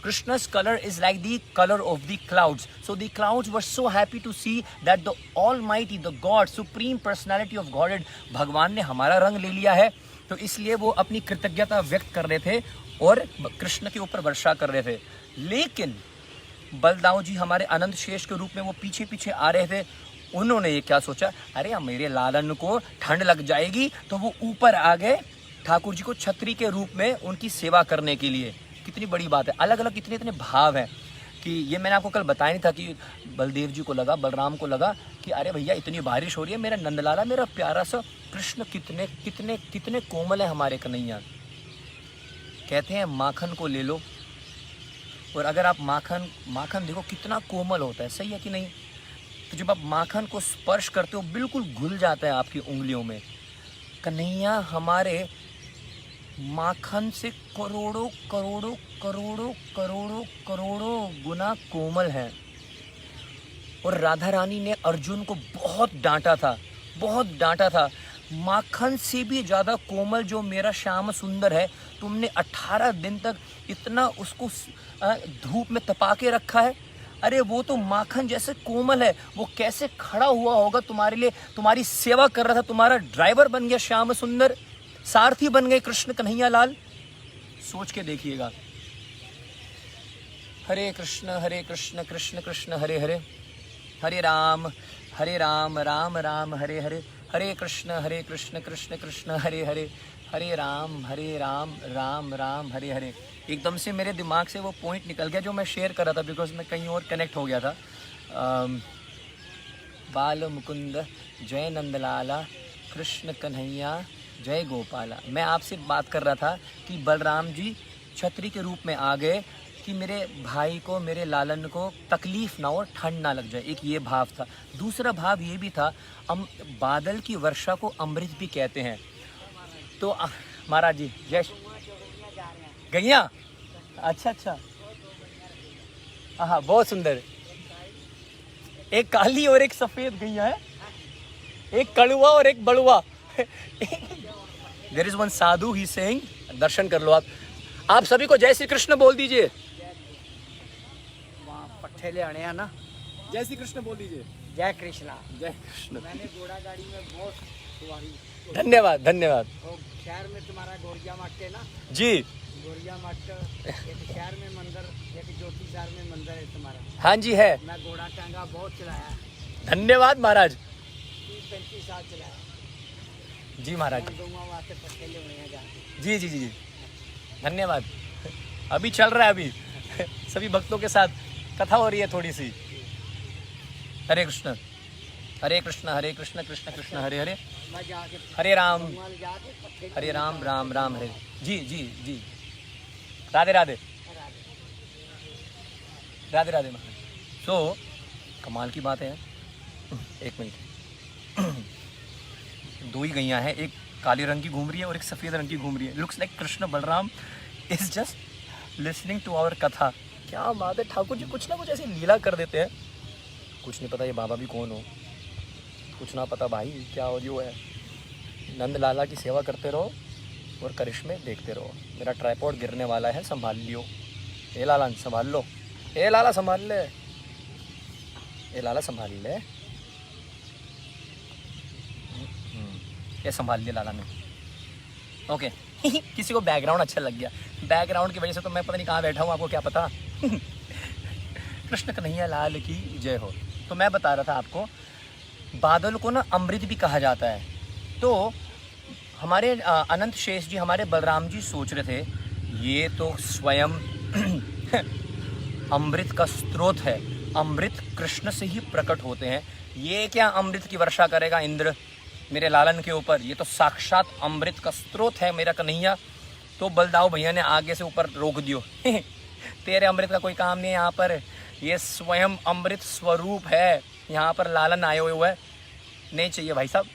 Krishna's color is like the color of the clouds. So the clouds were so happy to see that the Almighty, the God, Supreme Personality of Godhead, भगवान ने हमारा रंग ले लिया है तो इसलिए वो अपनी कृतज्ञता व्यक्त कर रहे थे और कृष्ण के ऊपर वर्षा कर रहे थे। लेकिन बलदाऊ जी हमारे अनंत शेष के रूप में वो पीछे पीछे आ रहे थे। उन्होंने ये क्या सोचा, अरे अब मेरे लालन को ठंड लग जाएगी, तो वो ऊपर आ गए ठाकुर जी को छतरी के रूप में उनकी सेवा करने के लिए। कितनी बड़ी बात है, अलग अलग इतने इतने भाव हैं कि ये मैंने आपको कल बताया नहीं था कि बलदेव जी को लगा, बलराम को लगा कि अरे भैया इतनी बारिश हो रही है, मेरा नंदलाला, मेरा प्यारा सा कृष्ण कितने कितने कितने कोमल है हमारे कन्हैया। कहते हैं माखन को ले लो, और अगर आप माखन देखो कितना कोमल होता है, सही है कि नहीं? तो जब आप माखन को स्पर्श करते हो बिल्कुल घुल जाता है आपकी उंगलियों में। कन्हैया हमारे माखन से करोड़ों करोड़ों करोड़ों करोड़ों करोड़ों गुना कोमल है। और राधा रानी ने अर्जुन को बहुत डांटा था, बहुत डांटा था। माखन से भी ज़्यादा कोमल जो मेरा श्याम सुंदर है, तुमने 18 दिन तक इतना उसको धूप में तपा के रखा है। अरे वो तो माखन जैसे कोमल है, वो कैसे खड़ा हुआ होगा तुम्हारे लिए, तुम्हारी सेवा कर रहा था, तुम्हारा ड्राइवर बन गया श्याम सुंदर, सारथी बन गए कृष्ण कन्हैया लाल। सोच के देखिएगा। हरे कृष्ण कृष्ण कृष्ण हरे हरे, हरे राम राम राम हरे हरे, हरे कृष्ण कृष्ण कृष्ण हरे हरे, हरे राम राम राम हरे हरे। एकदम से मेरे दिमाग से वो पॉइंट निकल गया जो मैं शेयर कर रहा था, बिकॉज मैं कहीं और कनेक्ट हो गया था। बाल मुकुंद जय नंदलाला, कृष्ण कन्हैया जय गोपाला। मैं आपसे बात कर रहा था कि बलराम जी छतरी के रूप में आ गए कि मेरे भाई को, मेरे लालन को तकलीफ ना हो, ठंड ना लग जाए। एक ये भाव था। दूसरा भाव ये भी था, बादल की वर्षा को अमृत भी कहते हैं। तो महाराज जी जय गैया, अच्छा, हाँ बहुत सुंदर। एक काली और एक सफेद गैया है, एक कड़ुआ और एक Barua. There is one Sadhu, he saying, दर्शन कर लो आप सभी को जय श्री कृष्ण बोल दीजिए। वहाँ पट्टे ले आने हैं ना, जय श्री कृष्ण बोल दीजिए। जय कृष्णा। जय कृष्ण। मैंने घोड़ा गाड़ी में बहुत सवारी। धन्यवाद धन्यवाद। तो शहर में तुम्हारा गोरिया मठ है ना जी, गोरिया मठ, एक शहर में मंदिर, एक ज्योति शहर में मंदिर है तुम्हारा। हाँ जी है। मैं घोड़ा टांगा बहुत चलाया। धन्यवाद महाराज। 30-35 साल चलाया जी महाराज। वास्ते पट्टे ले आने जाते। जी जी जी जी धन्यवाद। अभी चल रहा है, अभी सभी भक्तों के साथ कथा हो रही है थोड़ी सी। हरे कृष्ण कृष्ण कृष्ण हरे हरे, मैं जाके हरे राम जाके पट्टे हरे राम राम राम हरे। जी जी जी, राधे राधे राधे राधे महाराज। तो कमाल की बात है, एक मिनट, दो ही गैया हैं, एक काले रंग की घूम रही है और एक सफ़ेद रंग की घूम रही है। Looks like Krishna Balram is just listening to our katha. क्या बात है, ठाकुर जी कुछ ना कुछ ऐसी लीला कर देते हैं। कुछ नहीं पता ये बाबा भी कौन हो, कुछ ना पता भाई क्या ऑडियो है। नंद लाला की सेवा करते रहो और करिश्मे देखते रहो। मेरा ट्राइपॉड गिरने वाला है, संभाल लियो। ए लाला संभाल लो, ए लाला संभाल ले, ए लाला संभाल ले, ये संभाल लिया लाला ने। ओके किसी को बैकग्राउंड अच्छा लग गया, बैकग्राउंड की वजह से तो मैं पता नहीं कहाँ बैठा हूँ, आपको क्या पता। कृष्ण कन्हैया लाल की जय हो। तो मैं बता रहा था आपको, बादल को ना अमृत भी कहा जाता है। तो हमारे अनंत शेष जी, हमारे बलराम जी सोच रहे थे ये तो स्वयं अमृत का स्रोत है, अमृत कृष्ण से ही प्रकट होते हैं, ये क्या अमृत की वर्षा करेगा इंद्र मेरे लालन के ऊपर, ये तो साक्षात अमृत का स्रोत है मेरा कन्हैया। तो बलदाऊ भैया ने आगे से ऊपर रोक दियो तेरे अमृत का कोई काम नहीं है यहाँ पर, ये स्वयं अमृत स्वरूप है, यहाँ पर लालन आए हुए है, नहीं चाहिए भाई साहब।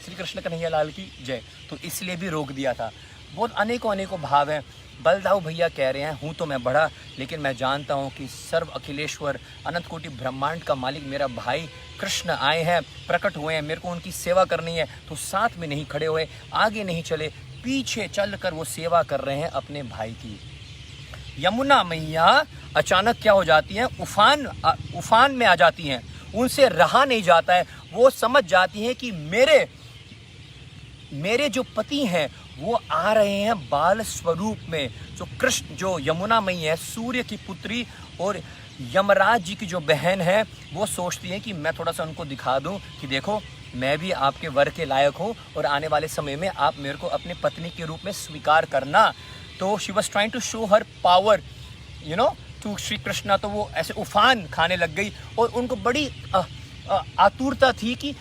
श्री कृष्ण कन्हैया लाल की जय। तो इसलिए भी रोक दिया था। बहुत अनेकों भाव हैं। बलदाऊ भैया कह रहे हैं हूँ तो मैं बड़ा, लेकिन मैं जानता हूँ कि सर्व अखिलेश्वर अनंत कोटि ब्रह्मांड का मालिक मेरा भाई कृष्ण आए हैं, प्रकट हुए हैं, मेरे को उनकी सेवा करनी है। तो साथ में नहीं खड़े हुए, आगे नहीं चले, पीछे चलकर वो सेवा कर रहे हैं अपने भाई की। यमुना मैया अचानक क्या हो जाती हैं, उफान में आ जाती हैं, उनसे रहा नहीं जाता है। वो समझ जाती हैं कि मेरे जो पति हैं वो आ रहे हैं बाल स्वरूप में। जो कृष्ण, जो यमुना मैया है, सूर्य की पुत्री और यमराज जी की जो बहन है, वो सोचती है कि मैं थोड़ा सा उनको दिखा दूं कि देखो मैं भी आपके वर के लायक हूँ और आने वाले समय में आप मेरे को अपनी पत्नी के रूप में स्वीकार करना। तो she was trying to show her power you know to Shri Krishna. तो वो ऐसे उफान खाने लग गई और उनको बड़ी आतुरता थी कि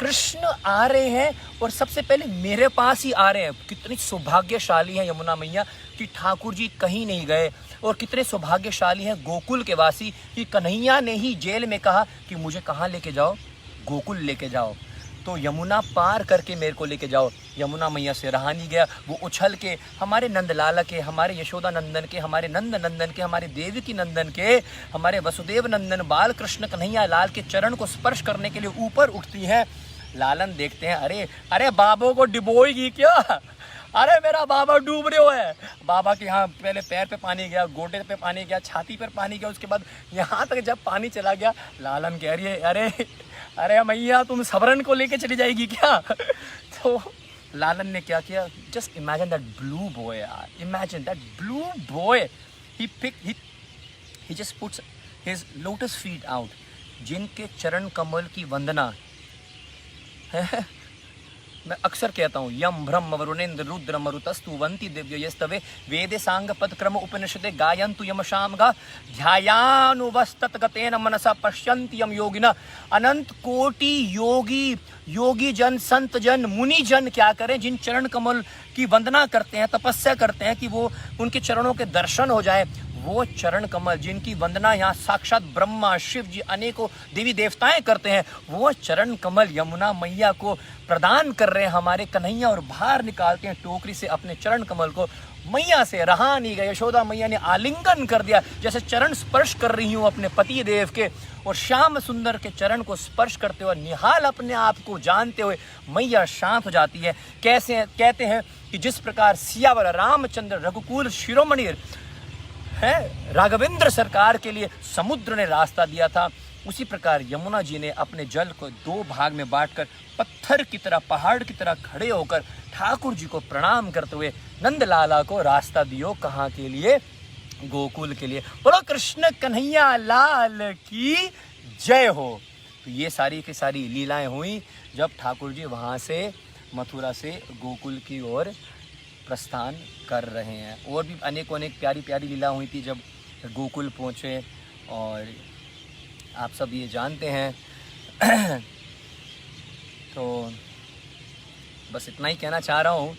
कृष्ण आ रहे हैं और सबसे पहले मेरे पास ही आ रहे हैं। कितनी सौभाग्यशाली है यमुना मैया कि ठाकुर जी कहीं नहीं गए, और कितने सौभाग्यशाली हैं गोकुल के वासी कि कन्हैया ने ही जेल में कहा कि मुझे कहाँ लेके जाओ, गोकुल लेके जाओ, तो यमुना पार करके मेरे को लेके जाओ। यमुना मैया से रहा नहीं गया, वो उछल के हमारे नंदलाला के, हमारे यशोदा नंदन के, हमारे नंद नंदन के, हमारे देवकी नंदन के, हमारे वसुदेव नंदन बाल कृष्ण कन्हैया लाल के चरण को स्पर्श करने के लिए ऊपर उठती हैं। लालन देखते हैं, अरे अरे बाबा को डिबोएगी क्या, अरे मेरा बाबा डूब रहे हो है। बाबा के यहाँ पहले पैर पे पानी गया, गोटे पे पानी गया, छाती पर पानी गया, उसके बाद यहाँ तक जब पानी चला गया, लालन कह रही है अरे अरे मैया तुम सबरन को लेके चली जाएगी क्या। तो लालन ने क्या किया, just imagine that blue boy यार, imagine that blue boy, he just puts his lotus feet out, जिनके चरण कमल की वंदना मैं अक्सर कहता हूँ, यम ब्रह्म वरुणेन्द्र रुद्र मरुतस्तु वंती दिव्य यस्तवे वेदे सांग पद क्रम उपनिषदे गायन्तु यम शामगा ध्यायानुवस्तत गतेन मनसा पश्यन्ति यम योगिना। अनंत कोटि योगी जन, संत जन, मुनि जन क्या करें, जिन चरण कमल की वंदना करते हैं, तपस्या करते हैं कि वो उनके चरणों के दर्शन हो जाए। वो चरण कमल जिनकी वंदना यहाँ साक्षात ब्रह्मा शिव जी अनेकों देवी देवताएं करते हैं, वो चरण कमल यमुना मैया को प्रदान कर रहे हैं हमारे कन्हैया, और बाहर निकालते हैं टोकरी से अपने चरण कमल को। मैया से रहा नहीं गया, यशोदा मैया ने आलिंगन कर दिया, जैसे चरण स्पर्श कर रही हूँ अपने पति देव के, और श्याम सुंदर के चरण को स्पर्श करते हुए निहाल अपने आप को जानते हुए मैया शांत हो जाती है। कैसे कहते हैं कि जिस प्रकार सियावर रामचंद्र रघुकुल शिरोमणि है, राघवेंद्र सरकार के लिए समुद्र ने रास्ता दिया था, उसी प्रकार यमुना जी ने अपने जल को दो भाग में बांटकर पत्थर की तरह, पहाड़ की तरह खड़े होकर ठाकुर जी को प्रणाम करते हुए नंदलाला को रास्ता दियो, कहाँ के लिए, गोकुल के लिए। बोलो कृष्ण कन्हैया लाल की जय हो। तो ये सारी की सारी लीलाएं हुई जब ठाकुर जी वहाँ से मथुरा से गोकुल की ओर प्रस्थान कर रहे हैं। और भी अनेकों प्यारी प्यारी लीला हुई थी जब गोकुल पहुँचे, और आप सब ये जानते हैं। तो बस इतना ही कहना चाह रहा हूँ,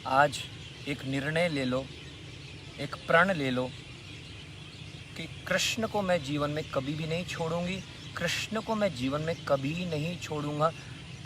आज एक निर्णय ले लो, एक प्रण ले लो कि कृष्ण को मैं जीवन में कभी भी नहीं छोड़ूंगी, कृष्ण को मैं जीवन में कभी नहीं छोड़ूंगा।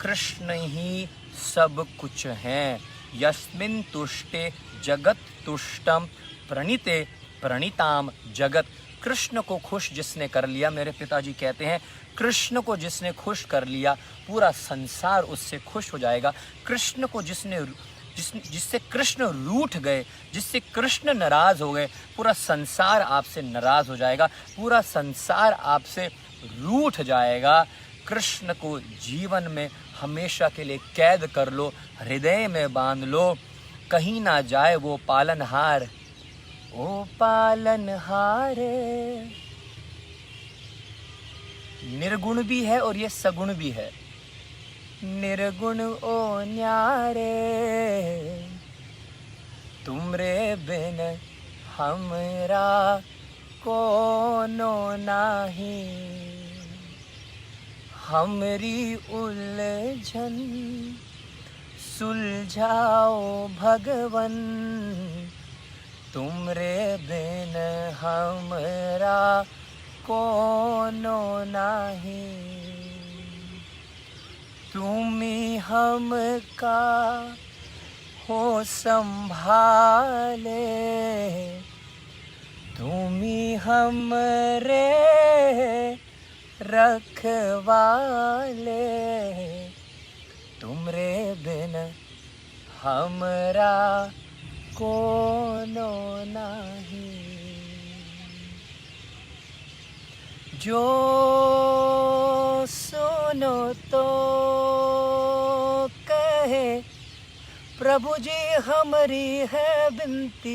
कृष्ण ही सब कुछ हैं। यस्मिन् तुष्टे जगत तुष्टम प्रणीते प्रणीताम जगत। कृष्ण को खुश जिसने कर लिया, मेरे पिताजी कहते हैं, कृष्ण को जिसने खुश कर लिया पूरा संसार उससे खुश हो जाएगा। कृष्ण को जिससे कृष्ण रूठ गए, जिससे कृष्ण नाराज हो गए, पूरा संसार आपसे नाराज हो जाएगा, पूरा संसार आपसे रूठ जाएगा। कृष्ण को जीवन में हमेशा के लिए कैद कर लो, हृदय में बांध लो, कहीं ना जाए वो पालनहार। ओ पालनहार, निर्गुण भी है और ये सगुण भी है। निर्गुण ओ न्यारे, तुमरे बिन हमरा कोनो नाही। हमरी उलझन सुलझाओ भगवन, तुमरे बिन हमरा कोनो नाही। तुम्ही हमका हो संभाले, तुम्ही हमरे रखवाले, तुमरे बिन हमरा कोनो नाही। जो सुने सुनो तो कहे, प्रभु जी हमारी है विनती,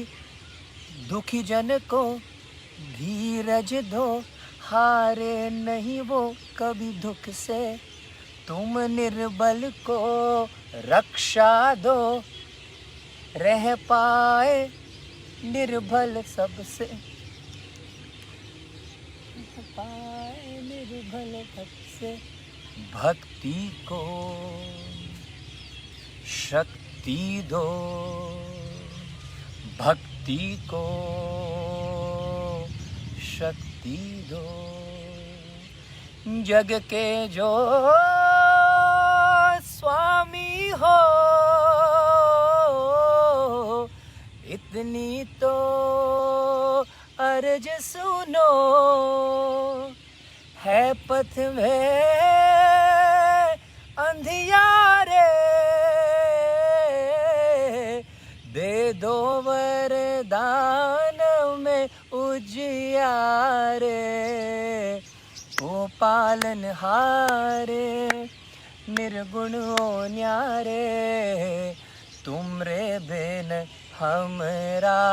दुखी जन को धीरज दो, हारे नहीं वो कभी दुख से, तुम निर्बल को रक्षा दो, रह पाए निर्बल सबसे, रह पाए निर्बल सबसे, भक्ति को शक्ति दो, भक्ति को शक्ति दो, जग के जो स्वामी हो, इतनी तो अर्ज सुनो, है पथ में अंधियारे, दे दो वरदान में उजियारे, ओ पालन हारे निर्गुण ओ न्यारे, तुमरे बिन हमरा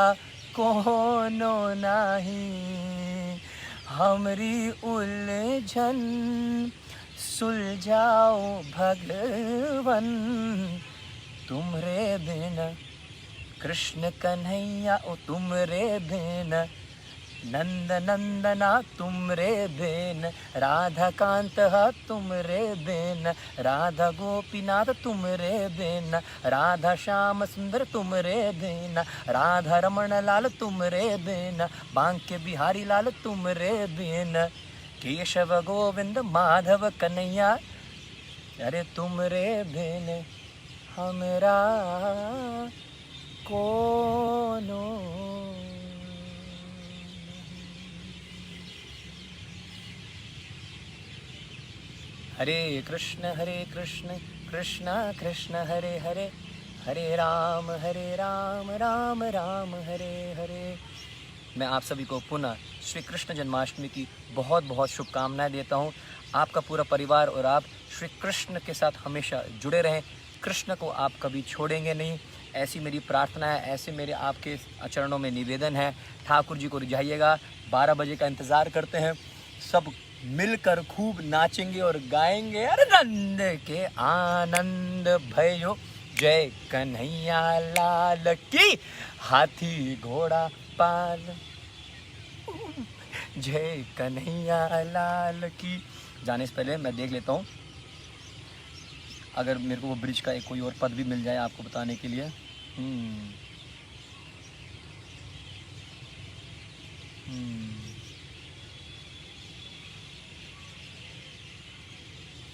कोनो नहीं, हमरी उलझन सुलझाओ भगवन, तुमरे बिन कृष्ण कन्हैया, ओ तुमरे बिन नंद नंदना, तुमरे बिन राधा कांत, तुमरे बिन राधा गोपीनाथ, तुमरे बिन राधा श्याम सुंदर, तुमरे बिन राधा रमण लाल, तुमरे बिन बांके बिहारी लाल, तुमरे बिन केशव गोविंद माधव कन्हैया, अरे तुमरे बिन हमरा कोनो। हरे कृष्ण कृष्ण कृष्ण हरे हरे, हरे राम राम राम हरे हरे। मैं आप सभी को पुनः श्री कृष्ण जन्माष्टमी की बहुत बहुत शुभकामनाएं देता हूं। आपका पूरा परिवार और आप श्री कृष्ण के साथ हमेशा जुड़े रहें, कृष्ण को आप कभी छोड़ेंगे नहीं, ऐसी मेरी प्रार्थना है, ऐसे मेरे आपके चरणों में निवेदन है। ठाकुर जी को रिझाइएगा, 12 बजे का इंतज़ार करते हैं, सब मिलकर खूब नाचेंगे और गाएंगे। अरे नंद के आनंद भयो, जय कन्हैया लाल की, हाथी घोड़ा पाल, जय कन्हैया लाल की। जाने से पहले मैं देख लेता हूँ अगर मेरे को वो ब्रिज का एक कोई और पद भी मिल जाए आपको बताने के लिए।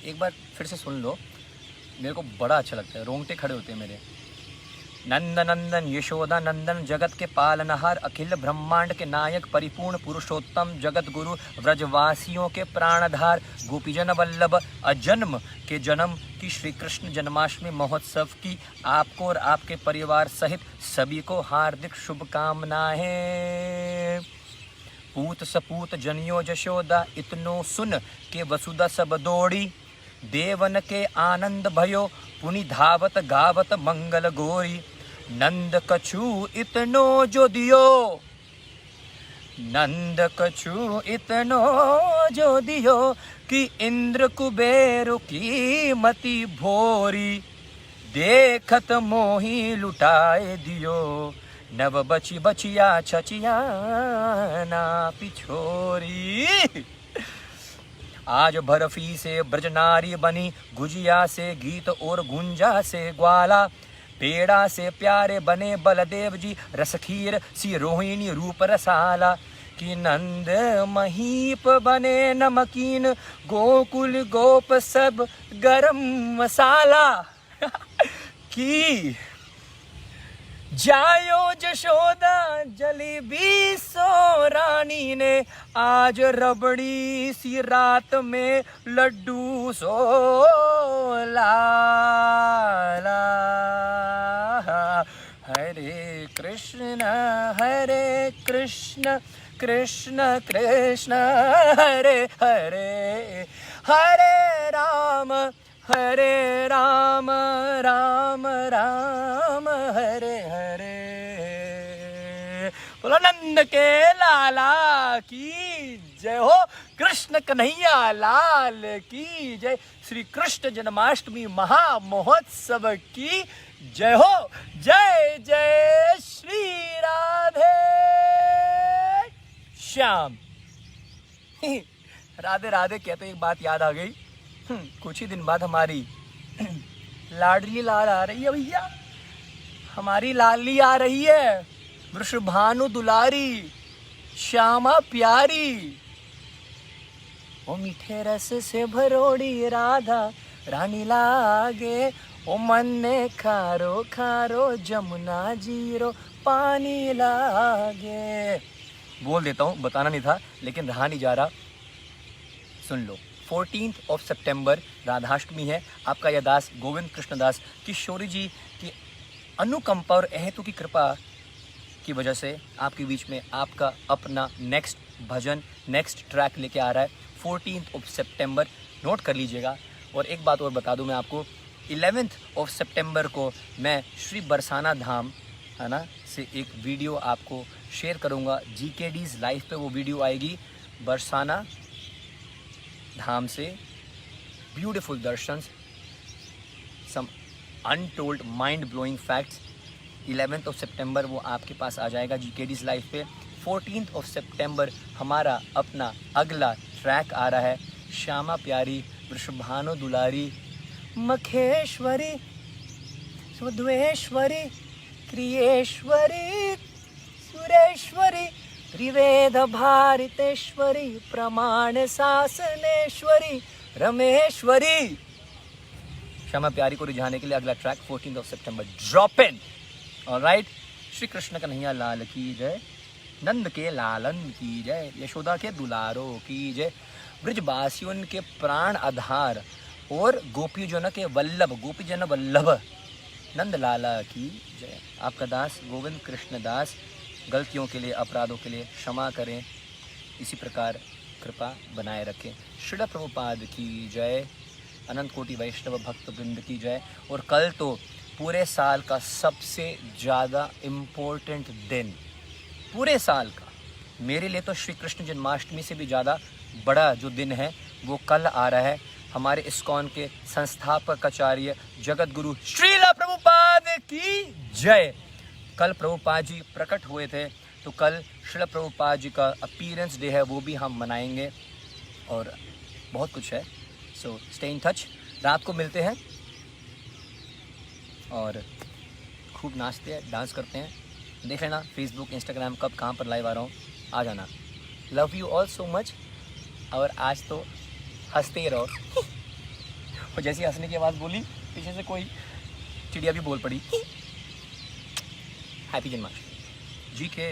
एक बार फिर से सुन लो, मेरे को बड़ा अच्छा लगता है, रोंगटे खड़े होते हैं मेरे। नंद नंदन यशोदा नंदन, जगत के पालनहार, अखिल ब्रह्मांड के नायक, परिपूर्ण पुरुषोत्तम, जगत गुरु, व्रजवासियों के प्राणधार, गोपीजन वल्लभ, अजन्म के जन्म की श्री कृष्ण जन्माष्टमी महोत्सव की आपको और आपके परिवार सहित सभी को हार्दिक शुभकामनाएं। पूत सपूत जनियो जशोदा, इतनो सुन के वसुदा सब दौड़ी, देवन के आनंद भयो, पुनि धावत गावत मंगल गोरी। नंद कछु इतनो जो दियो, नंद कछु इतनो जो दियो, कि इंद्र कुबेर की मति भोरी। देखत मोही लुटाए दियो, नव बची बचिया छचिया ना पिछोरी। आज बर्फी से ब्रजनारी बनी, गुजिया से गीत और गुंजा से ग्वाला, पेड़ा से प्यारे बने बलदेव जी, रसखीर सी रोहिणी रूप रसाला। कि नंद महीप बने नमकीन, गोकुल गोप सब गरम मसाला। कि जायो जशोदा जलेबी सो रानी ने, आज रबड़ी सी रात में लड्डू सो लाला। हरे कृष्ण कृष्ण कृष्ण हरे हरे हरे राम राम राम हरे हरे। बोलो नंद के लाला की जय हो, कृष्ण कन्हैया लाल की जय, श्री कृष्ण जन्माष्टमी महामहोत्सव की जय हो। जय जय श्री राधे श्याम। राधे राधे कहते एक बात याद आ गई। कुछ ही दिन बाद हमारी लाडली लाल आ रही है भैया, हमारी लाली आ रही है, वृषभानु दुलारी, श्यामा प्यारी। ओ मीठे रस से भरोड़ी राधा रानी लागे, ओ मन ने खारो खारो जमुना जीरो पानी लागे। बोल देता हूँ, बताना नहीं था लेकिन रहा नहीं जा रहा, सुन लो। 14 सितंबर राधाष्टमी है। आपका यह दास गोविंद कृष्ण दास किशोरी जी की अनुकंपा और अहेतु की कृपा की वजह से आपके बीच में आपका अपना नेक्स्ट भजन, नेक्स्ट ट्रैक लेके आ रहा है 14 सितंबर, नोट कर लीजिएगा। और एक बात और बता दूं मैं आपको, 11 सितंबर को मैं श्री बरसाना धाम है ना से एक वीडियो आपको शेयर करूंगा। GKD's लाइव पे वो वीडियो आएगी, बरसाना धाम से ब्यूटीफुल दर्शंस, सम अनटोल्ड माइंड ब्लोइंग फैक्ट्स। 11 सितंबर वो आपके पास आ जाएगा GKD's लाइव पे। 14 सितंबर हमारा अपना अगला ट्रैक आ रहा है, श्यामा प्यारी वृषभानु दुलारी मखेश्वरी सुद्वेश्वरी क्रियेश्वरी सुरेश्वरी त्रिवेद भारतेश्वरी प्रमाण शासनेश्वरी रमेश्वरी। श्यामा प्यारी को रिझाने के लिए अगला ट्रैक 14 सितंबर drop in. Alright, Shri Krishna Kanhaiya Lal की जय, नंद के लालन की जय, यशोदा के दुलारों की जय, ब्रजवासियों के प्राण आधार और गोपीजन के वल्लभ, गोपीजन वल्लभ नंद लाला की जय। आपका दास गोविंद कृष्ण दास गलतियों के लिए, अपराधों के लिए क्षमा करें, इसी प्रकार कृपा बनाए रखें। श्रील प्रभुपाद की जय, अनंत कोटि वैष्णव भक्त वृंद की जय। और कल तो पूरे साल का सबसे ज़्यादा इम्पोर्टेंट दिन, पूरे साल का मेरे लिए तो श्री कृष्ण जन्माष्टमी से भी ज़्यादा बड़ा जो दिन है वो कल आ रहा है। हमारे इस्कॉन के संस्थापक आचार्य जगत गुरु श्रील प्रभुपाद की जय। कल प्रभुपाद जी प्रकट हुए थे, तो कल श्रील प्रभुपाद जी का अपीयरेंस डे है, वो भी हम मनाएंगे और बहुत कुछ है। सो स्टे इन टच, रात को मिलते हैं और खूब नाचते हैं, डांस करते हैं। देख लेना फेसबुक इंस्टाग्राम कब कहाँ पर लाइव आ रहा हूँ, आ जाना। Love you all so much. और आज तो हंसते ही रहो। और जैसी हंसने की आवाज़ बोली, पीछे से कोई चिड़िया भी बोल पड़ी। हैप्पी जन्माष्टमी। जी के